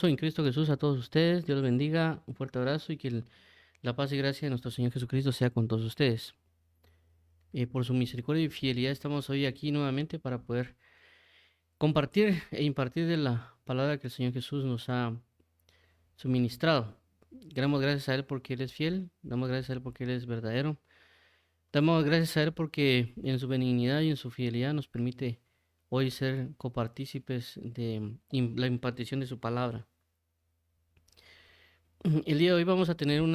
Soy en Cristo Jesús a todos ustedes. Dios los bendiga. Un fuerte abrazo y que la paz y gracia de nuestro Señor Jesucristo sea con todos ustedes. Por su misericordia y fidelidad estamos hoy aquí nuevamente para poder compartir e impartir de la palabra que el Señor Jesús nos ha suministrado. Damos gracias a Él porque Él es fiel. Damos gracias a Él porque Él es verdadero. Damos gracias a Él porque en su benignidad y en su fidelidad nos permite hoy ser copartícipes de la impartición de su palabra. El día de hoy vamos a tener un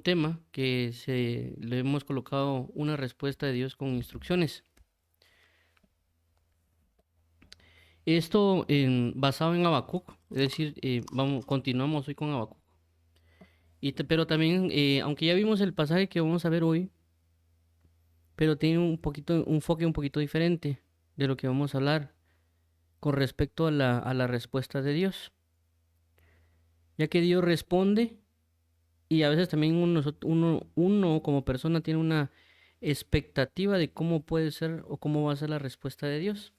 tema que le hemos colocado una respuesta de Dios con instrucciones. Esto basado en Habacuc, es decir, continuamos hoy con Habacuc. Pero también, aunque ya vimos el pasaje que vamos a ver hoy, pero tiene un enfoque un poquito diferente de lo que vamos a hablar con respecto a la respuesta de Dios, ya que Dios responde y a veces también uno como persona tiene una expectativa de cómo puede ser o cómo va a ser la respuesta de Dios.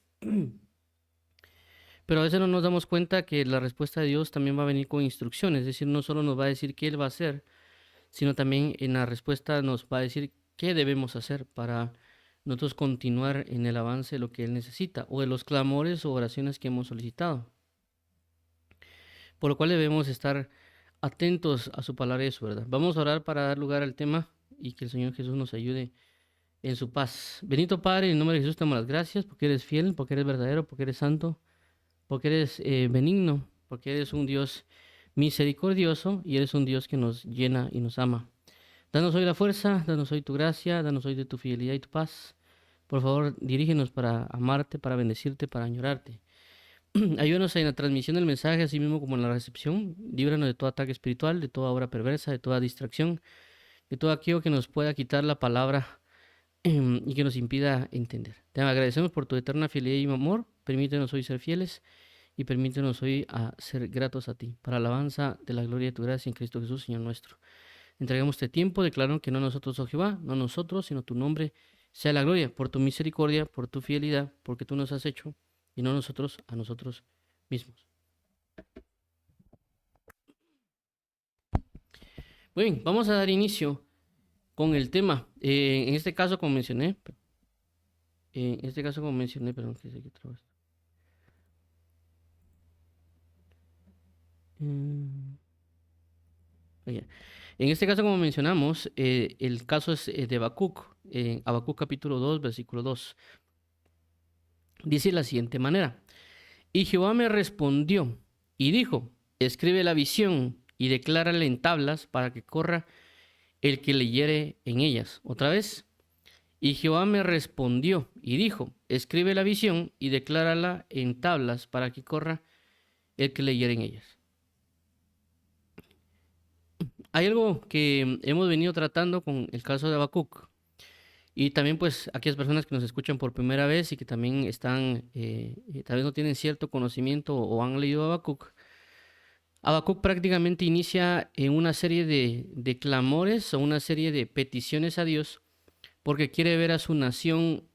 Pero a veces no nos damos cuenta que la respuesta de Dios también va a venir con instrucciones, es decir, no solo nos va a decir qué Él va a hacer, sino también en la respuesta nos va a decir qué debemos hacer para nosotros continuar en el avance de lo que Él necesita o de los clamores o oraciones que hemos solicitado. Por lo cual debemos estar atentos a su palabra y a su verdad. Vamos a orar para dar lugar al tema y que el Señor Jesús nos ayude en su paz. Bendito Padre, en el nombre de Jesús te damos las gracias porque eres fiel, porque eres verdadero, porque eres santo, porque eres benigno, porque eres un Dios misericordioso y eres un Dios que nos llena y nos ama. Danos hoy la fuerza, danos hoy tu gracia, danos hoy de tu fidelidad y tu paz. Por favor, dirígenos para amarte, para bendecirte, para añorarte. Ayúdanos en la transmisión del mensaje, así mismo como en la recepción. Líbranos de todo ataque espiritual, de toda obra perversa, de toda distracción, de todo aquello que nos pueda quitar la palabra y que nos impida entender. Te agradecemos por tu eterna fidelidad y amor. Permítenos hoy ser fieles y permítenos hoy a ser gratos a ti, para alabanza de la gloria de tu gracia en Cristo Jesús, Señor nuestro. Entregamos este tiempo, declarando que no nosotros, oh Jehová, no nosotros, sino tu nombre sea la gloria, por tu misericordia, por tu fidelidad, porque tú nos has hecho, y no nosotros a nosotros mismos. Muy bien, vamos a dar inicio con el tema. En este caso, como mencioné, perdón, que sé que trabo esto. Mm, oye. En este caso, como mencionamos, el caso es de Habacuc, Habacuc capítulo 2, versículo 2. Dice de la siguiente manera: Y Jehová me respondió y dijo: Escribe la visión y declárala en tablas para que corra el que leyere en ellas. Otra vez. Y Jehová me respondió y dijo: Escribe la visión y declárala en tablas para que corra el que leyere en ellas. Hay algo que hemos venido tratando con el caso de Habacuc. Y también pues aquellas personas que nos escuchan por primera vez y que también tal vez no tienen cierto conocimiento o han leído Habacuc. Habacuc prácticamente inicia en una serie de clamores o una serie de peticiones a Dios porque quiere ver a su nación,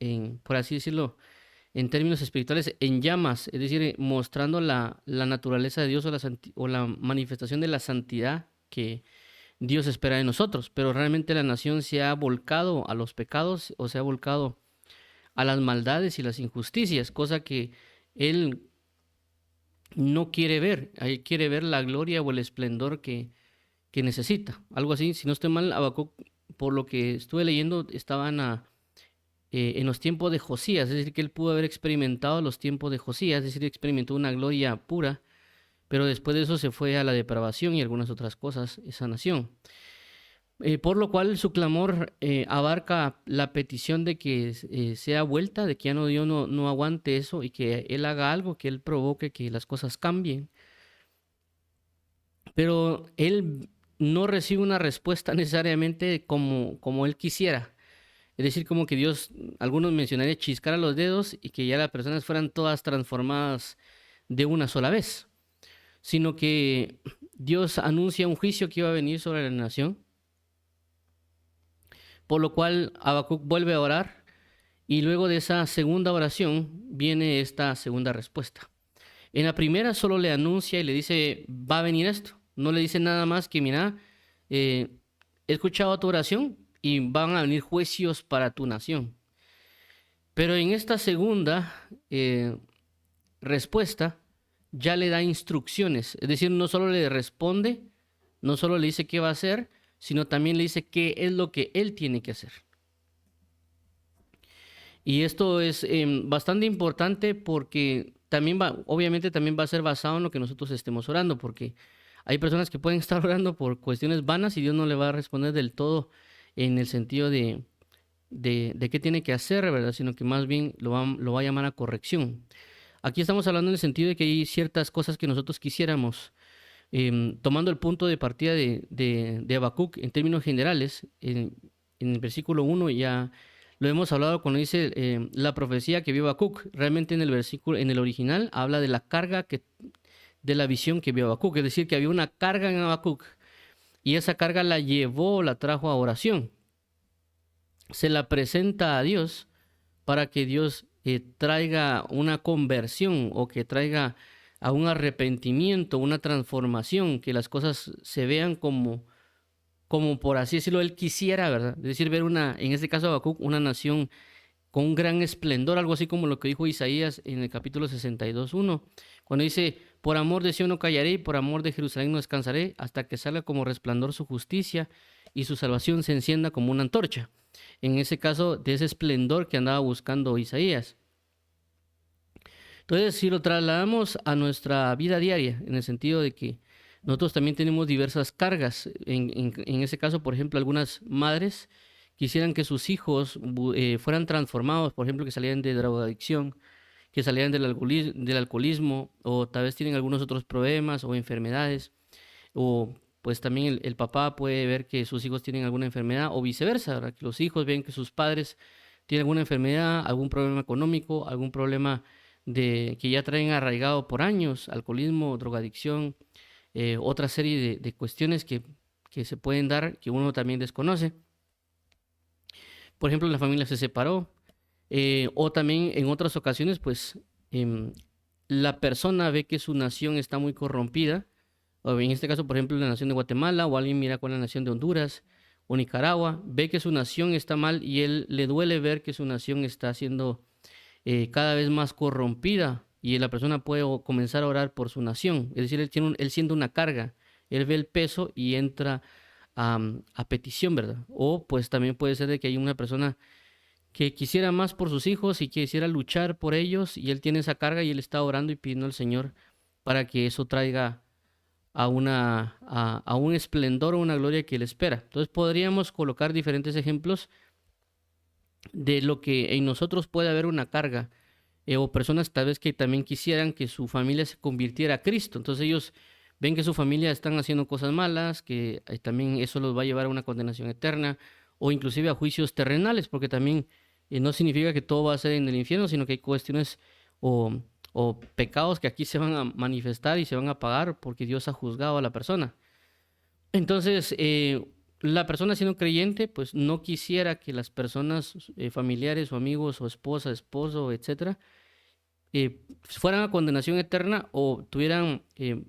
por así decirlo, en términos espirituales, en llamas, es decir, mostrando la naturaleza de Dios o la manifestación de la santidad que Dios espera de nosotros. Pero realmente la nación se ha volcado a los pecados o se ha volcado a las maldades y las injusticias, cosa que Él no quiere ver. Él quiere ver la gloria o el esplendor que necesita. Algo así, si no estoy mal, Habacuc, por lo que estuve leyendo, estaban en los tiempos de Josías, es decir, que él pudo haber experimentado los tiempos de Josías, es decir, experimentó una gloria pura, pero después de eso se fue a la depravación y algunas otras cosas, esa nación. Por lo cual su clamor abarca la petición de que sea vuelta, de que ya no Dios no aguante eso y que Él haga algo, que Él provoque que las cosas cambien. Pero Él no recibe una respuesta necesariamente como Él quisiera. Es decir, como que Dios, algunos mencionarían chiscara los dedos y que ya las personas fueran todas transformadas de una sola vez, sino que Dios anuncia un juicio que iba a venir sobre la nación, por lo cual Habacuc vuelve a orar y luego de esa segunda oración viene esta segunda respuesta. En la primera solo le anuncia y le dice, va a venir esto. No le dice nada más que, mira, he escuchado tu oración y van a venir juicios para tu nación. Pero en esta segunda respuesta ya le da instrucciones. Es decir, no solo le responde, no solo le dice qué va a hacer, sino también le dice qué es lo que él tiene que hacer. Y esto es bastante importante porque también obviamente también va a ser basado en lo que nosotros estemos orando, porque hay personas que pueden estar orando por cuestiones vanas y Dios no le va a responder del todo en el sentido de qué tiene que hacer, ¿verdad? Sino que más bien lo va a llamar a corrección. Aquí estamos hablando en el sentido de que hay ciertas cosas que nosotros quisiéramos, tomando el punto de partida de Habacuc en términos generales, en el versículo 1 ya lo hemos hablado cuando dice la profecía que vio Habacuc. Realmente en el versículo, en el original, habla de la carga de la visión que vio Habacuc, es decir, que había una carga en Habacuc y esa carga la llevó, la trajo a oración. Se la presenta a Dios para que Dios traiga una conversión o que traiga a un arrepentimiento, una transformación, que las cosas se vean como por así decirlo, él quisiera, ¿verdad? Es decir, ver en este caso Habacuc, una nación con un gran esplendor, algo así como lo que dijo Isaías en el capítulo 62:1, cuando dice, por amor de Sion no callaré, y por amor de Jerusalén no descansaré, hasta que salga como resplandor su justicia y su salvación se encienda como una antorcha. En ese caso, de ese esplendor que andaba buscando Isaías. Entonces, si lo trasladamos a nuestra vida diaria, en el sentido de que nosotros también tenemos diversas cargas, en ese caso, por ejemplo, algunas madres quisieran que sus hijos fueran transformados, por ejemplo, que salieran de drogadicción, que salieran del alcoholismo, o tal vez tienen algunos otros problemas o enfermedades, o pues también el papá puede ver que sus hijos tienen alguna enfermedad, o viceversa, ¿verdad? Que los hijos ven que sus padres tienen alguna enfermedad, algún problema económico, algún problema que ya traen arraigado por años, alcoholismo, drogadicción, otra serie de cuestiones que se pueden dar que uno también desconoce. Por ejemplo, la familia se separó, o también en otras ocasiones, pues la persona ve que su nación está muy corrompida, o en este caso, por ejemplo, la nación de Guatemala, o alguien mira con la nación de Honduras o Nicaragua, ve que su nación está mal y él le duele ver que su nación está siendo cada vez más corrompida y la persona puede comenzar a orar por su nación. Es decir, él siente una carga, él ve el peso y entra a petición, ¿verdad? O pues también puede ser de que hay una persona que quisiera más por sus hijos y quisiera luchar por ellos y él tiene esa carga y él está orando y pidiendo al Señor para que eso traiga a un esplendor o una gloria que él espera. Entonces podríamos colocar diferentes ejemplos de lo que en nosotros puede haber una carga, o personas tal vez que también quisieran que su familia se convirtiera a Cristo. Entonces ellos ven que su familia están haciendo cosas malas, que también eso los va a llevar a una condenación eterna o inclusive a juicios terrenales, porque también no significa que todo va a ser en el infierno, sino que hay cuestiones o, o pecados que aquí se van a manifestar y se van a pagar porque Dios ha juzgado a la persona. Entonces, la persona siendo creyente, pues no quisiera que las personas, familiares o amigos o esposa, esposo, etcétera, fueran a condenación eterna o tuvieran,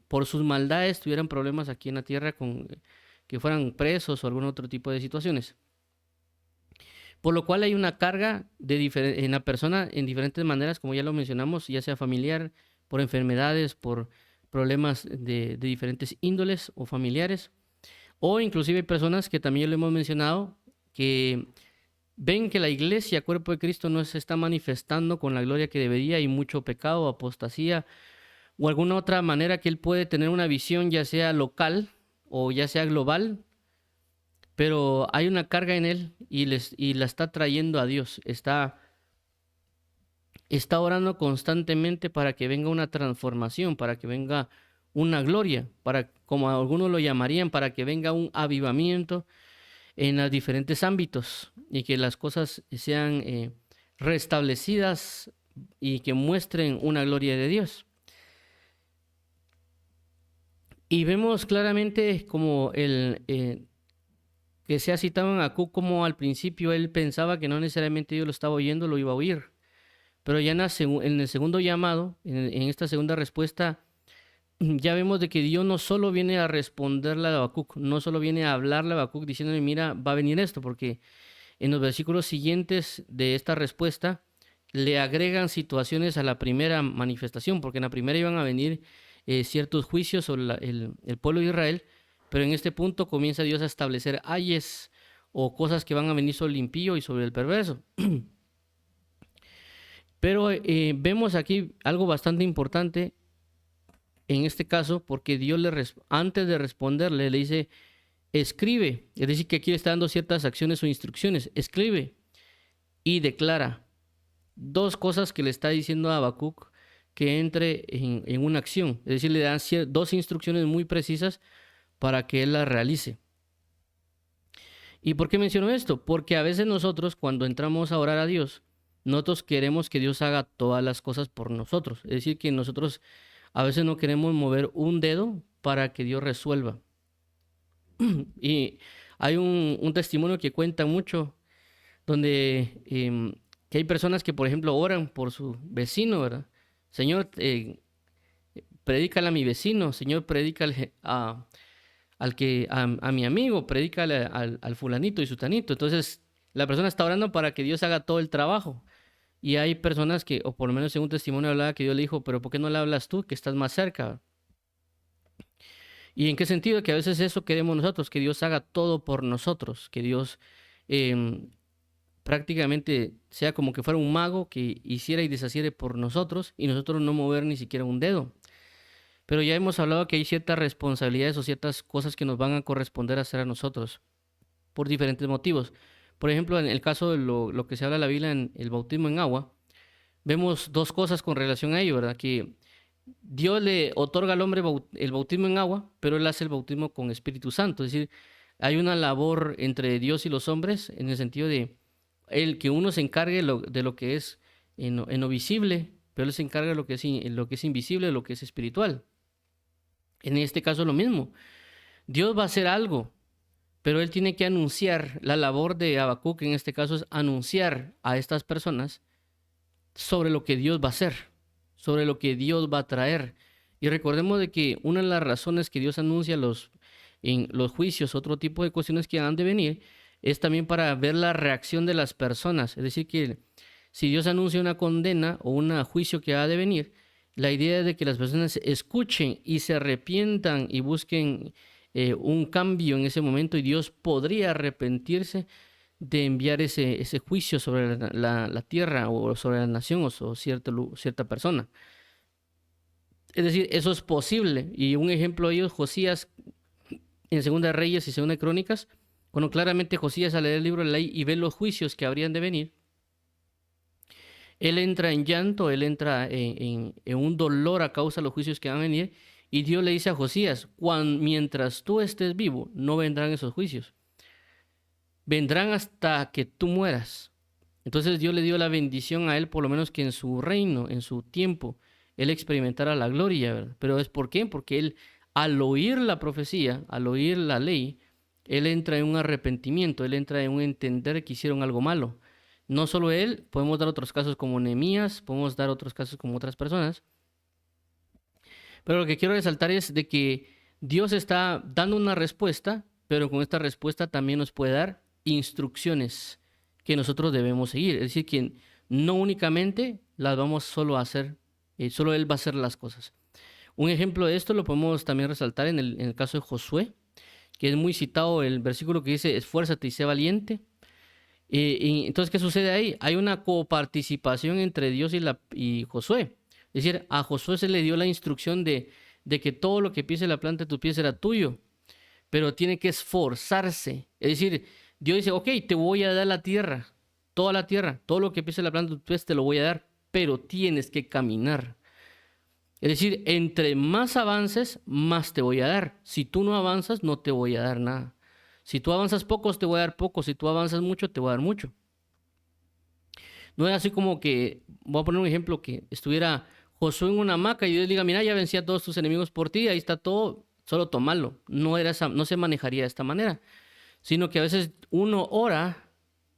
por sus maldades, tuvieran problemas aquí en la tierra con que fueran presos o algún otro tipo de situaciones. Por lo cual hay una carga en la persona en diferentes maneras, como ya lo mencionamos, ya sea familiar, por enfermedades, por problemas de diferentes índoles o familiares. O inclusive hay personas que también lo hemos mencionado, que ven que la iglesia, cuerpo de Cristo, no se está manifestando con la gloria que debería, y mucho pecado, apostasía o alguna otra manera que él puede tener una visión ya sea local o ya sea global, pero hay una carga en él y la está trayendo a Dios, está orando constantemente para que venga una transformación, para que venga una gloria, para, como algunos lo llamarían, para que venga un avivamiento en los diferentes ámbitos y que las cosas sean restablecidas y que muestren una gloria de Dios. Y vemos claramente como que se ha citado en Habacuc como al principio él pensaba que no necesariamente Dios lo estaba oyendo, lo iba a oír, Pero ya en el segundo llamado, en esta segunda respuesta, ya vemos de que Dios no solo viene a responderle a Habacuc, no solo viene a hablarle a Habacuc diciéndole, mira, va a venir esto, porque en los versículos siguientes de esta respuesta le agregan situaciones a la primera manifestación, porque en la primera iban a venir ciertos juicios sobre el pueblo de Israel, pero en este punto comienza Dios a establecer ayes o cosas que van a venir sobre el impío y sobre el perverso. Pero vemos aquí algo bastante importante en este caso, porque Dios antes de responderle le dice, escribe, es decir, que aquí le está dando ciertas acciones o instrucciones, escribe y declara dos cosas que le está diciendo a Habacuc que entre en una acción, es decir, le dan dos instrucciones muy precisas para que él las realice. ¿Y por qué menciono esto? Porque a veces nosotros cuando entramos a orar a Dios, nosotros queremos que Dios haga todas las cosas por nosotros, es decir, que nosotros a veces no queremos mover un dedo para que Dios resuelva. Y hay un testimonio que cuenta mucho donde que hay personas que, por ejemplo, oran por su vecino, ¿verdad? Señor, predícale a mi vecino, Señor, predícale a mi amigo, predícale al fulanito y sutanito. Entonces, la persona está orando para que Dios haga todo el trabajo. Y hay personas que, o por lo menos en un testimonio hablaba que Dios le dijo, pero ¿por qué no le hablas tú, que estás más cerca? ¿Y en qué sentido? Que a veces eso queremos nosotros, que Dios haga todo por nosotros, que Dios prácticamente sea como que fuera un mago que hiciera y deshaciera por nosotros y nosotros no mover ni siquiera un dedo. Pero ya hemos hablado que hay ciertas responsabilidades o ciertas cosas que nos van a corresponder a hacer a nosotros por diferentes motivos. Por ejemplo, en el caso de lo que se habla en la Biblia en el bautismo en agua, vemos dos cosas con relación a ello, ¿verdad? Que Dios le otorga al hombre el bautismo en agua, pero él hace el bautismo con Espíritu Santo. Es decir, hay una labor entre Dios y los hombres en el sentido de que uno se encargue de lo que es en lo visible, pero él se encarga de lo que es invisible, de lo que es espiritual. En este caso lo mismo. Dios va a hacer algo, pero él tiene que anunciar. La labor de Habacuc en este caso es anunciar a estas personas sobre lo que Dios va a hacer, sobre lo que Dios va a traer. Y recordemos de que una de las razones que Dios anuncia en los juicios, otro tipo de cuestiones que han de venir, es también para ver la reacción de las personas. Es decir, que si Dios anuncia una condena o un juicio que ha de venir, la idea es de que las personas escuchen y se arrepientan y busquen un cambio en ese momento, y Dios podría arrepentirse de enviar ese juicio sobre la tierra o sobre la nación o cierta persona. Es decir, eso es posible. Y un ejemplo de ello es Josías en Segunda de Reyes y Segunda de Crónicas, cuando claramente Josías, al leer el libro de la ley y ve los juicios que habrían de venir, él entra en llanto, él entra en un dolor a causa de los juicios que van a venir, y Dios le dice a Josías, mientras tú estés vivo, no vendrán esos juicios. Vendrán hasta que tú mueras. Entonces Dios le dio la bendición a él, por lo menos que en su reino, en su tiempo, él experimentara la gloria, ¿verdad? Pero ¿es por qué? Porque él, al oír la profecía, al oír la ley, él entra en un arrepentimiento, él entra en un entender que hicieron algo malo. No solo él, podemos dar otros casos como Nehemías, podemos dar otros casos como otras personas. Pero lo que quiero resaltar es de que Dios está dando una respuesta, pero con esta respuesta también nos puede dar instrucciones que nosotros debemos seguir. Es decir, que no únicamente las vamos solo a hacer, solo Él va a hacer las cosas. Un ejemplo de esto lo podemos también resaltar en el caso de Josué, que es muy citado el versículo que dice, esfuérzate y sé valiente. Y entonces, ¿qué sucede ahí? Hay una coparticipación entre Dios y Josué. Es decir, a Josué se le dio la instrucción de que todo lo que pise la planta de tus pies era tuyo, pero tiene que esforzarse. Es decir, Dios dice, ok, te voy a dar la tierra, todo lo que pise la planta de tus pies te lo voy a dar, pero tienes que caminar. Es decir, entre más avances, más te voy a dar. Si tú no avanzas, no te voy a dar nada. Si tú avanzas pocos, te voy a dar poco. Si tú avanzas mucho, te voy a dar mucho. No es así como que, voy a poner un ejemplo, que estuviera Josué en una hamaca y Dios le diga, mira, ya vencí a todos tus enemigos por ti, ahí está todo, solo tómalo. No se manejaría de esta manera, sino que a veces uno ora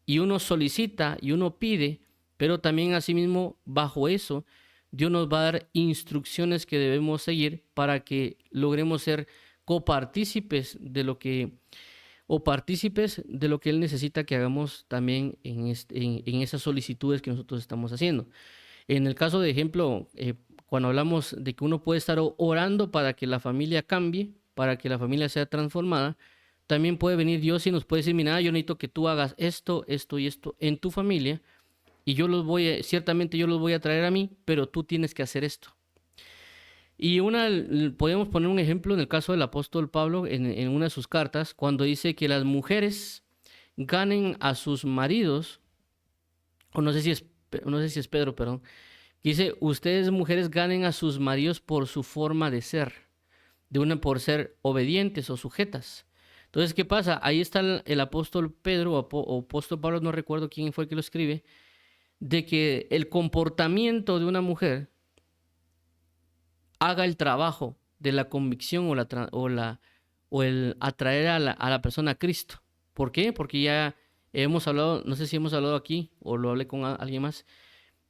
y uno solicita y uno pide pero también asimismo bajo eso Dios nos va a dar instrucciones que debemos seguir para que logremos ser copartícipes de lo que o partícipes de lo que Él necesita que hagamos también en esas solicitudes que nosotros estamos haciendo. En el caso de ejemplo, cuando hablamos de que uno puede estar orando para que la familia cambie, para que la familia sea transformada, también puede venir Dios y nos puede decir, mira, yo necesito que tú hagas esto, esto y esto en tu familia, y ciertamente yo los voy a traer a mí, pero tú tienes que hacer esto. Y podemos poner un ejemplo en el caso del apóstol Pablo en una de sus cartas, cuando dice que las mujeres ganen a sus maridos, o no sé si es Pedro, perdón, dice, ustedes mujeres ganen a sus maridos por su forma de ser, por ser obedientes o sujetas. Entonces, ¿qué pasa? Ahí está el apóstol Pedro o apóstol Pablo, no recuerdo quién fue el que lo escribe, de que el comportamiento de una mujer haga el trabajo de la convicción o el atraer a la persona a Cristo. ¿Por qué? Porque ya hemos hablado, no sé si hemos hablado aquí o lo hablé con alguien más,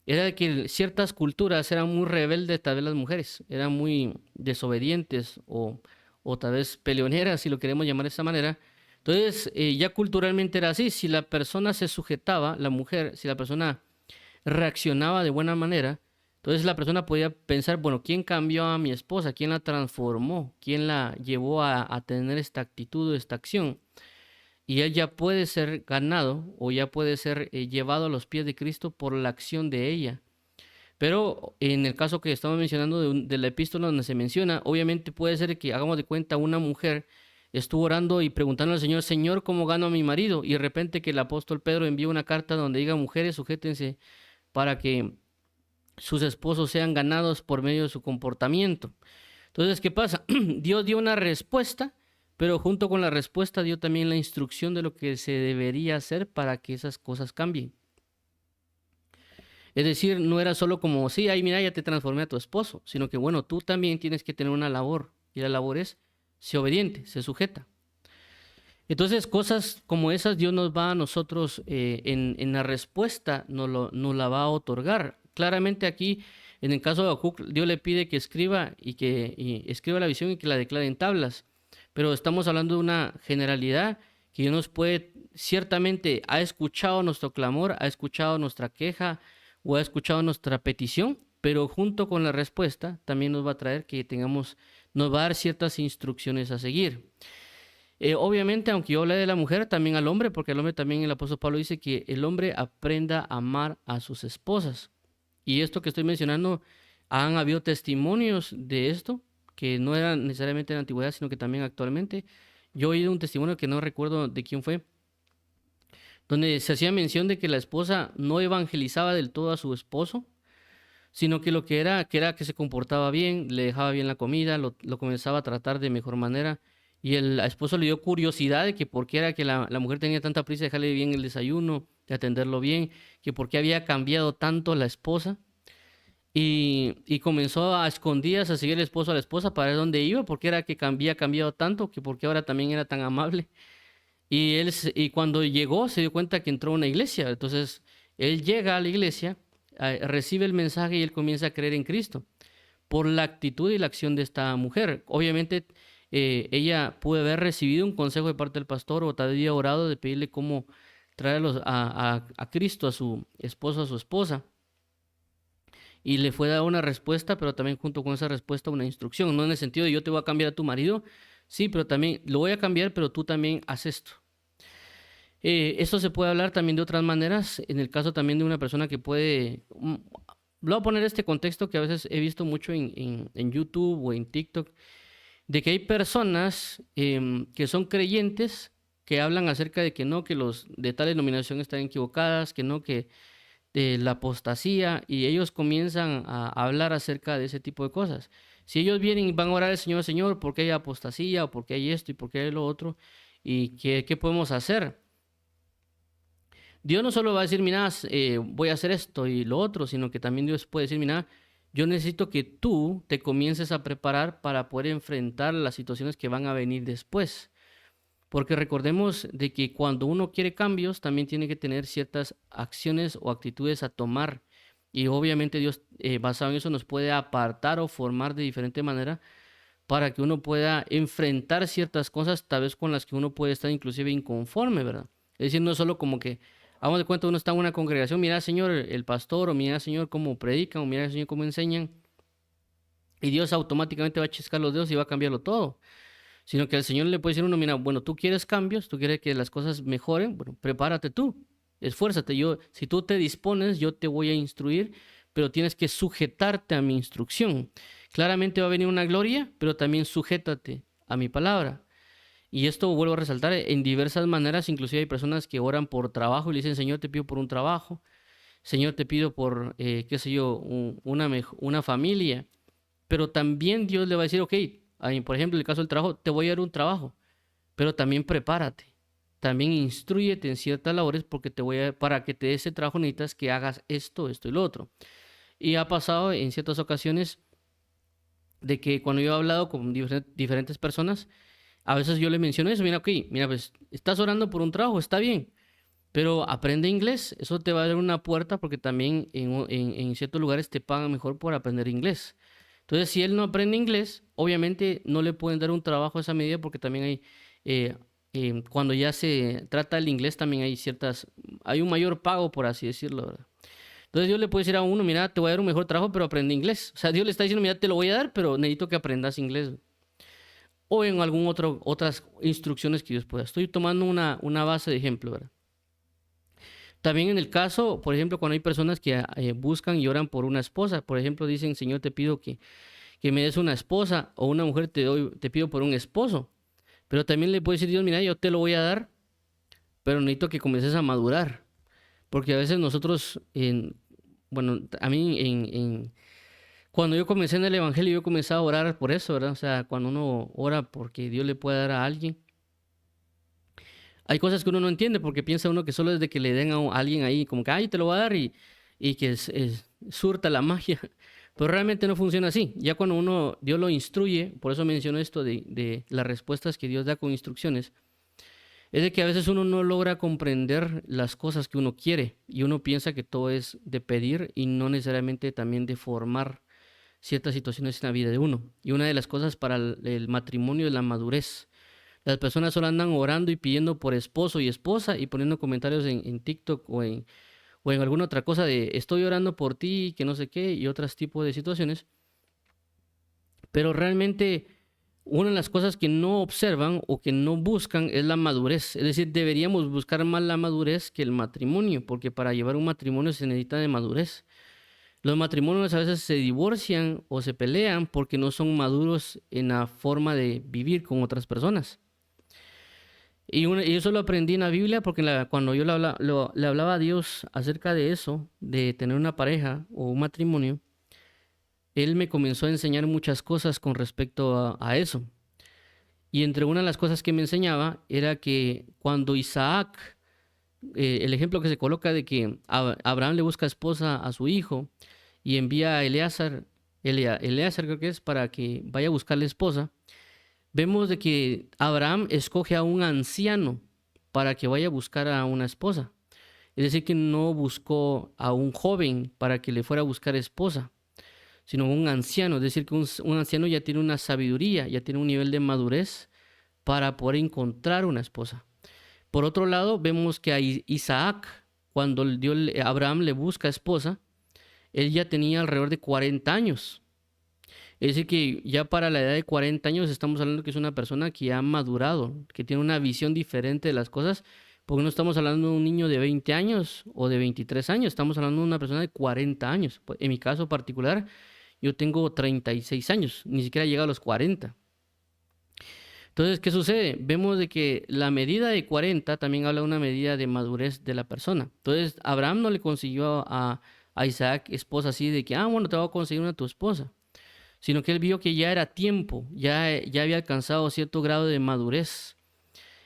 era de que ciertas culturas eran muy rebeldes, tal vez las mujeres, eran muy desobedientes o tal vez peleoneras, si lo queremos llamar de esa manera. Entonces, ya culturalmente era así, si la persona se sujetaba, la mujer, si la persona reaccionaba de buena manera, entonces la persona podía pensar, bueno, ¿quién cambió a mi esposa? ¿Quién la transformó? ¿Quién la llevó a tener esta actitud o esta acción? Y él ya puede ser ganado o ya puede ser llevado a los pies de Cristo por la acción de ella. Pero en el caso que estamos mencionando de la epístola donde se menciona, obviamente puede ser que hagamos de cuenta una mujer estuvo orando y preguntando al Señor, Señor, ¿cómo gano a mi marido? Y de repente que el apóstol Pedro envía una carta donde diga, mujeres, sujétense para que sus esposos sean ganados por medio de su comportamiento. Entonces, ¿qué pasa? Dios dio una respuesta, pero junto con la respuesta dio también la instrucción de lo que se debería hacer para que esas cosas cambien. Es decir, no era solo como, sí, ay, mira, ya te transformé a tu esposo, sino que, bueno, tú también tienes que tener una labor, y la labor es, sé obediente, sé sujeta. Entonces, cosas como esas Dios nos va a nosotros, en la respuesta, nos la va a otorgar. Claramente aquí, en el caso de Habacuc, Dios le pide que escriba y escriba la visión y que la declare en tablas. Pero estamos hablando de una generalidad que Dios nos puede, ciertamente ha escuchado nuestro clamor, ha escuchado nuestra queja o ha escuchado nuestra petición, pero junto con la respuesta también nos va a traer nos va a dar ciertas instrucciones a seguir. Obviamente, aunque yo hable de la mujer, también al hombre, porque el hombre también, el apóstol Pablo dice que el hombre aprenda a amar a sus esposas. Y esto que estoy mencionando, han habido testimonios de esto, que no eran necesariamente en la antigüedad, sino que también actualmente. Yo he oído un testimonio que no recuerdo de quién fue, donde se hacía mención de que la esposa no evangelizaba del todo a su esposo, sino que lo que era que se comportaba bien, le dejaba bien la comida, lo comenzaba a tratar de mejor manera. Y el esposo le dio curiosidad de que por qué era que la mujer tenía tanta prisa de dejarle bien el desayuno, de atenderlo bien, que por qué había cambiado tanto la esposa. Y comenzó a escondidas a seguir el esposo a la esposa para ver dónde iba, porque era que había cambiado tanto, que porque ahora también era tan amable. Y cuando llegó se dio cuenta que entró a una iglesia. Entonces él llega a la iglesia, recibe el mensaje y él comienza a creer en Cristo por la actitud y la acción de esta mujer. Obviamente ella pudo haber recibido un consejo de parte del pastor o tal vez había orado de pedirle cómo traer a Cristo, a su esposo, a su esposa. Y le fue dada una respuesta, pero también junto con esa respuesta una instrucción. No en el sentido de yo te voy a cambiar a tu marido, sí, pero también lo voy a cambiar, pero tú también haz esto. Esto se puede hablar también de otras maneras, en el caso también de una persona que puede... Voy a poner este contexto que a veces he visto mucho en YouTube o en TikTok, de que hay personas que son creyentes que hablan acerca de que no, que los de tal denominación están equivocadas, que no, que de la apostasía, y ellos comienzan a hablar acerca de ese tipo de cosas. Si ellos vienen y van a orar al Señor, Señor, ¿por qué hay apostasía? ¿O por qué hay esto? ¿Y por qué hay lo otro? ¿Y qué podemos hacer? Dios no solo va a decir, mira, voy a hacer esto y lo otro, sino que también Dios puede decir, mira, yo necesito que tú te comiences a preparar para poder enfrentar las situaciones que van a venir después. Porque recordemos de que cuando uno quiere cambios, también tiene que tener ciertas acciones o actitudes a tomar. Y obviamente Dios, basado en eso, nos puede apartar o formar de diferente manera para que uno pueda enfrentar ciertas cosas, tal vez con las que uno puede estar inclusive inconforme, ¿verdad? Es decir, no solo como que, hagamos de cuenta, uno está en una congregación, mira, Señor, el pastor, o mira, Señor, cómo predican, o mira, Señor, cómo enseñan, y Dios automáticamente va a chiscar los dedos y va a cambiarlo todo. Sino que al Señor le puede decir a uno, mira, bueno, tú quieres cambios, tú quieres que las cosas mejoren, bueno, prepárate tú, esfuérzate. Si tú te dispones, yo te voy a instruir, pero tienes que sujetarte a mi instrucción. Claramente va a venir una gloria, pero también sujétate a mi palabra. Y esto vuelvo a resaltar en diversas maneras, inclusive hay personas que oran por trabajo y le dicen, Señor, te pido por un trabajo, Señor, te pido por, qué sé yo, una familia, pero también Dios le va a decir, ok, por ejemplo, en el caso del trabajo, te voy a dar un trabajo, pero también prepárate, también instrúyete en ciertas labores porque para que te dé ese trabajo necesitas que hagas esto, esto y lo otro. Y ha pasado en ciertas ocasiones de que cuando yo he hablado con diferentes personas, a veces yo le menciono eso, mira, ok, mira, pues estás orando por un trabajo, está bien, pero aprende inglés, eso te va a dar una puerta porque también en ciertos lugares te pagan mejor por aprender inglés. Entonces, si él no aprende inglés, obviamente no le pueden dar un trabajo a esa medida porque también eh, cuando ya se trata el inglés, también hay un mayor pago, por así decirlo, ¿verdad? Entonces Dios le puede decir a uno, mira, te voy a dar un mejor trabajo, pero aprende inglés. O sea, Dios le está diciendo, mira, te lo voy a dar, pero necesito que aprendas inglés. O en otras instrucciones que Dios pueda. Estoy tomando una base de ejemplo, ¿verdad? También en el caso, por ejemplo, cuando hay personas que buscan y oran por una esposa, por ejemplo, dicen, Señor, te pido que me des una esposa, o una mujer te pido por un esposo. Pero también le puede decir Dios, mira, yo te lo voy a dar, pero necesito que comiences a madurar. Porque a veces nosotros, bueno, a mí cuando yo comencé en el Evangelio, yo comencé a orar por eso, ¿verdad? O sea, cuando uno ora porque Dios le puede dar a alguien, hay cosas que uno no entiende porque piensa uno que solo es de que le den a alguien ahí, como que, ay, te lo va a dar y que surta la magia. Pero realmente no funciona así. Ya cuando Dios lo instruye, por eso menciono esto de las respuestas que Dios da con instrucciones, es de que a veces uno no logra comprender las cosas que uno quiere y uno piensa que todo es de pedir y no necesariamente también de formar ciertas situaciones en la vida de uno. Y una de las cosas para el matrimonio es la madurez. Las personas solo andan orando y pidiendo por esposo y esposa y poniendo comentarios en TikTok o en alguna otra cosa de estoy orando por ti, que no sé qué, y otros tipos de situaciones. Pero realmente una de las cosas que no observan o que no buscan es la madurez. Es decir, deberíamos buscar más la madurez que el matrimonio, porque para llevar un matrimonio se necesita de madurez. Los matrimonios a veces se divorcian o se pelean porque no son maduros en la forma de vivir con otras personas. Y eso lo aprendí en la Biblia porque cuando yo le hablaba a Dios acerca de eso, de tener una pareja o un matrimonio, Él me comenzó a enseñar muchas cosas con respecto a eso. Y entre una de las cosas que me enseñaba era que cuando Isaac, el ejemplo que se coloca de que Abraham le busca esposa a su hijo y envía a Eleazar creo que es, para que vaya a buscarle esposa, vemos de que Abraham escoge a un anciano para que vaya a buscar a una esposa. Es decir, que no buscó a un joven para que le fuera a buscar esposa, sino un anciano. Es decir, que un anciano ya tiene una sabiduría, ya tiene un nivel de madurez para poder encontrar una esposa. Por otro lado, vemos que a Isaac, cuando Abraham le busca esposa, él ya tenía alrededor de 40 años. Es decir, que ya para la edad de 40 años estamos hablando que es una persona que ha madurado, que tiene una visión diferente de las cosas, porque no estamos hablando de un niño de 20 años o de 23 años, estamos hablando de una persona de 40 años. En mi caso particular, yo tengo 36 años, ni siquiera llega a los 40. Entonces, ¿qué sucede? Vemos de que la medida de 40 también habla de una medida de madurez de la persona. Entonces, Abraham no le consiguió a Isaac esposa así de que, bueno, te voy a conseguir una tu esposa, sino que él vio que ya era tiempo, ya había alcanzado cierto grado de madurez.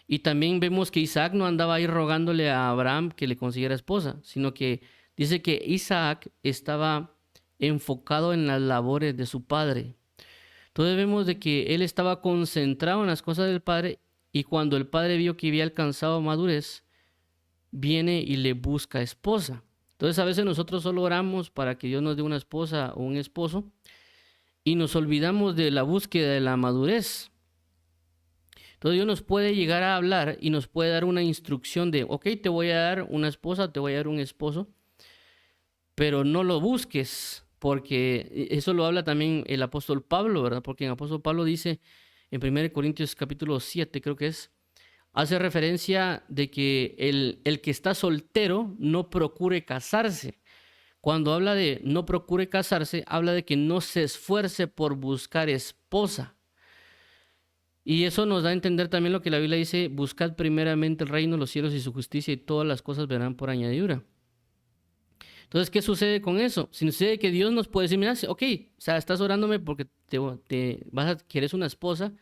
Y también vemos que Isaac no andaba ahí rogándole a Abraham que le consiguiera esposa, sino que dice que Isaac estaba enfocado en las labores de su padre. Entonces vemos de que él estaba concentrado en las cosas del padre y cuando el padre vio que había alcanzado madurez, viene y le busca esposa. Entonces a veces nosotros solo oramos para que Dios nos dé una esposa o un esposo y nos olvidamos de la búsqueda de la madurez. Entonces Dios nos puede llegar a hablar y nos puede dar una instrucción de, ok, te voy a dar una esposa, te voy a dar un esposo, pero no lo busques, porque eso lo habla también el apóstol Pablo, ¿verdad? Porque el apóstol Pablo dice en 1 Corintios capítulo 7, creo que es, hace referencia de que el que está soltero no procure casarse. Cuando habla de no procure casarse, habla de que no se esfuerce por buscar esposa. Y eso nos da a entender también lo que la Biblia dice, buscad primeramente el reino, los cielos y su justicia y todas las cosas vendrán por añadidura. Entonces, ¿qué sucede con eso? Sucede que Dios nos puede decir, mira, ok, o sea, estás orándome porque quieres una esposa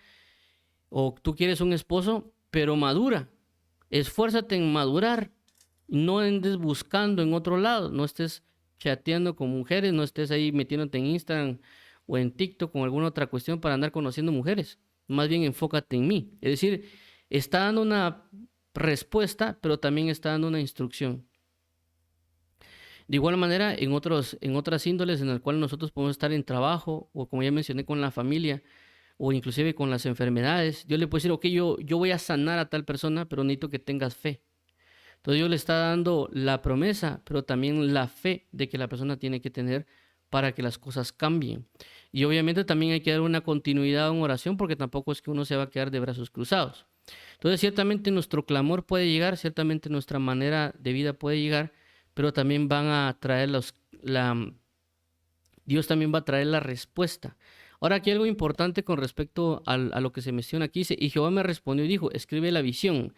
o tú quieres un esposo, pero madura. Esfuérzate en madurar. No andes buscando en otro lado, no estés chateando con mujeres, no estés ahí metiéndote en Instagram o en TikTok con alguna otra cuestión para andar conociendo mujeres. Más bien enfócate en mí. Es decir, está dando una respuesta, pero también está dando una instrucción. De igual manera, en otras índoles en las cuales nosotros podemos estar en trabajo, o como ya mencioné, con la familia, o inclusive con las enfermedades, Dios le puede decir, ok, yo voy a sanar a tal persona, pero necesito que tengas fe. Entonces Dios le está dando la promesa, pero también la fe de que la persona tiene que tener para que las cosas cambien. Y obviamente también hay que dar una continuidad en oración, porque tampoco es que uno se va a quedar de brazos cruzados. Entonces ciertamente nuestro clamor puede llegar, ciertamente nuestra manera de vida puede llegar, pero también van a traer Dios también va a traer la respuesta. Ahora aquí algo importante con respecto a lo que se menciona aquí, dice, y Jehová me respondió y dijo, escribe la visión.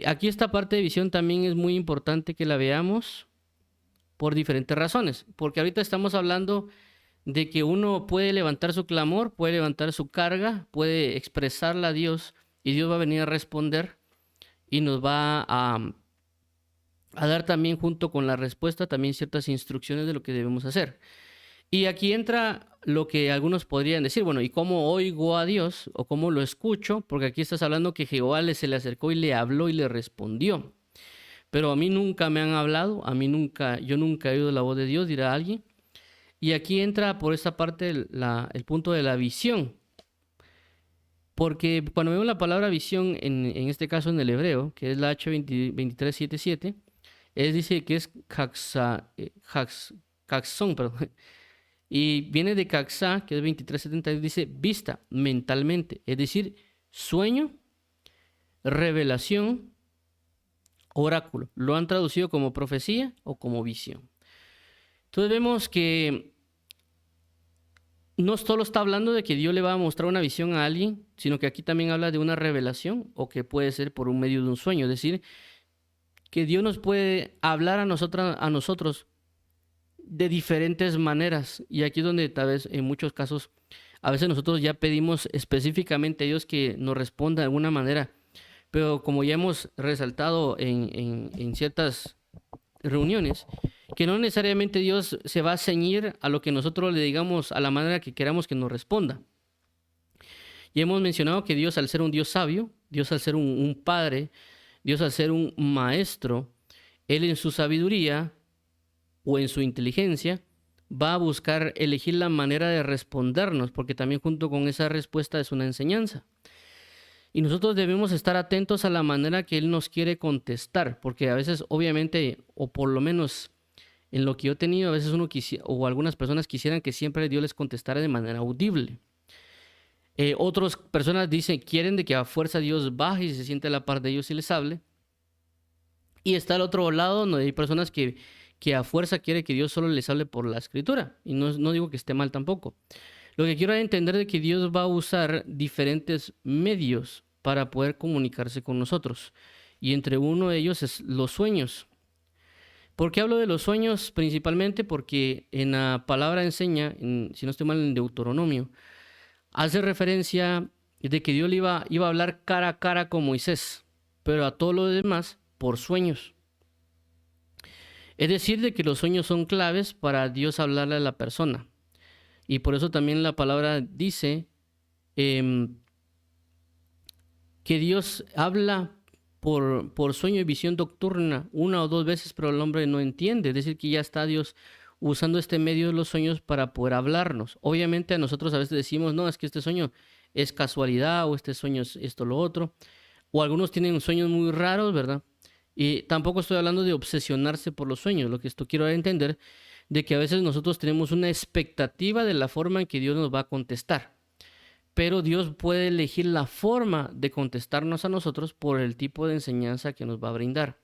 Aquí esta parte de visión también es muy importante que la veamos por diferentes razones, porque ahorita estamos hablando de que uno puede levantar su clamor, puede levantar su carga, puede expresarla a Dios y Dios va a venir a responder y nos va a dar también junto con la respuesta también ciertas instrucciones de lo que debemos hacer. Y aquí entra lo que algunos podrían decir, bueno, ¿y cómo oigo a Dios o cómo lo escucho? Porque aquí estás hablando que Jehová se le acercó y le habló y le respondió. Pero a mí nunca me han hablado, yo nunca he oído la voz de Dios, dirá alguien. Y aquí entra por esta parte el punto de la visión. Porque cuando vemos la palabra visión, en este caso en el hebreo, que es la H2377, dice que es caxón, perdón. Y viene de caxá, que es 2370, dice vista mentalmente, es decir, sueño, revelación, oráculo. Lo han traducido como profecía o como visión. Entonces vemos que no solo está hablando de que Dios le va a mostrar una visión a alguien, sino que aquí también habla de una revelación o que puede ser por un medio de un sueño. Es decir, que Dios nos puede hablar a nosotros de diferentes maneras. Y aquí es donde tal vez en muchos casos, a veces nosotros ya pedimos específicamente a Dios que nos responda de alguna manera. Pero como ya hemos resaltado en ciertas reuniones, que no necesariamente Dios se va a ceñir a lo que nosotros le digamos a la manera que queramos que nos responda. Y hemos mencionado que Dios, al ser un Dios sabio, Dios al ser un padre, Dios al ser un maestro, Él en su sabiduría o en su inteligencia va a buscar elegir la manera de respondernos, porque también junto con esa respuesta es una enseñanza. Y nosotros debemos estar atentos a la manera que Él nos quiere contestar, porque a veces obviamente, o por lo menos en lo que yo he tenido, a veces uno quisiera, o algunas personas quisieran que siempre Dios les contestara de manera audible. Otras personas quieren de que a fuerza Dios baje y se siente a la par de ellos y les hable. Y está al otro lado donde hay personas que a fuerza quiere que Dios solo les hable por la escritura. Y no digo que esté mal tampoco. Lo que quiero entender es que Dios va a usar diferentes medios para poder comunicarse con nosotros. Y entre uno de ellos es los sueños. ¿Por qué hablo de los sueños? Principalmente porque en la palabra enseña, si no estoy mal, en Deuteronomio, hace referencia de que Dios le iba a hablar cara a cara con Moisés, pero a todo lo demás por sueños. Es decir, de que los sueños son claves para Dios hablarle a la persona. Y por eso también la palabra dice que Dios habla por sueño y visión nocturna una o dos veces, pero el hombre no entiende. Es decir, que ya está Dios usando este medio de los sueños para poder hablarnos. Obviamente a nosotros a veces decimos, no, es que este sueño es casualidad o este sueño es esto, lo otro. O algunos tienen sueños muy raros, ¿verdad? Y tampoco estoy hablando de obsesionarse por los sueños. Lo que esto quiero entender de que a veces nosotros tenemos una expectativa de la forma en que Dios nos va a contestar. Pero Dios puede elegir la forma de contestarnos a nosotros por el tipo de enseñanza que nos va a brindar.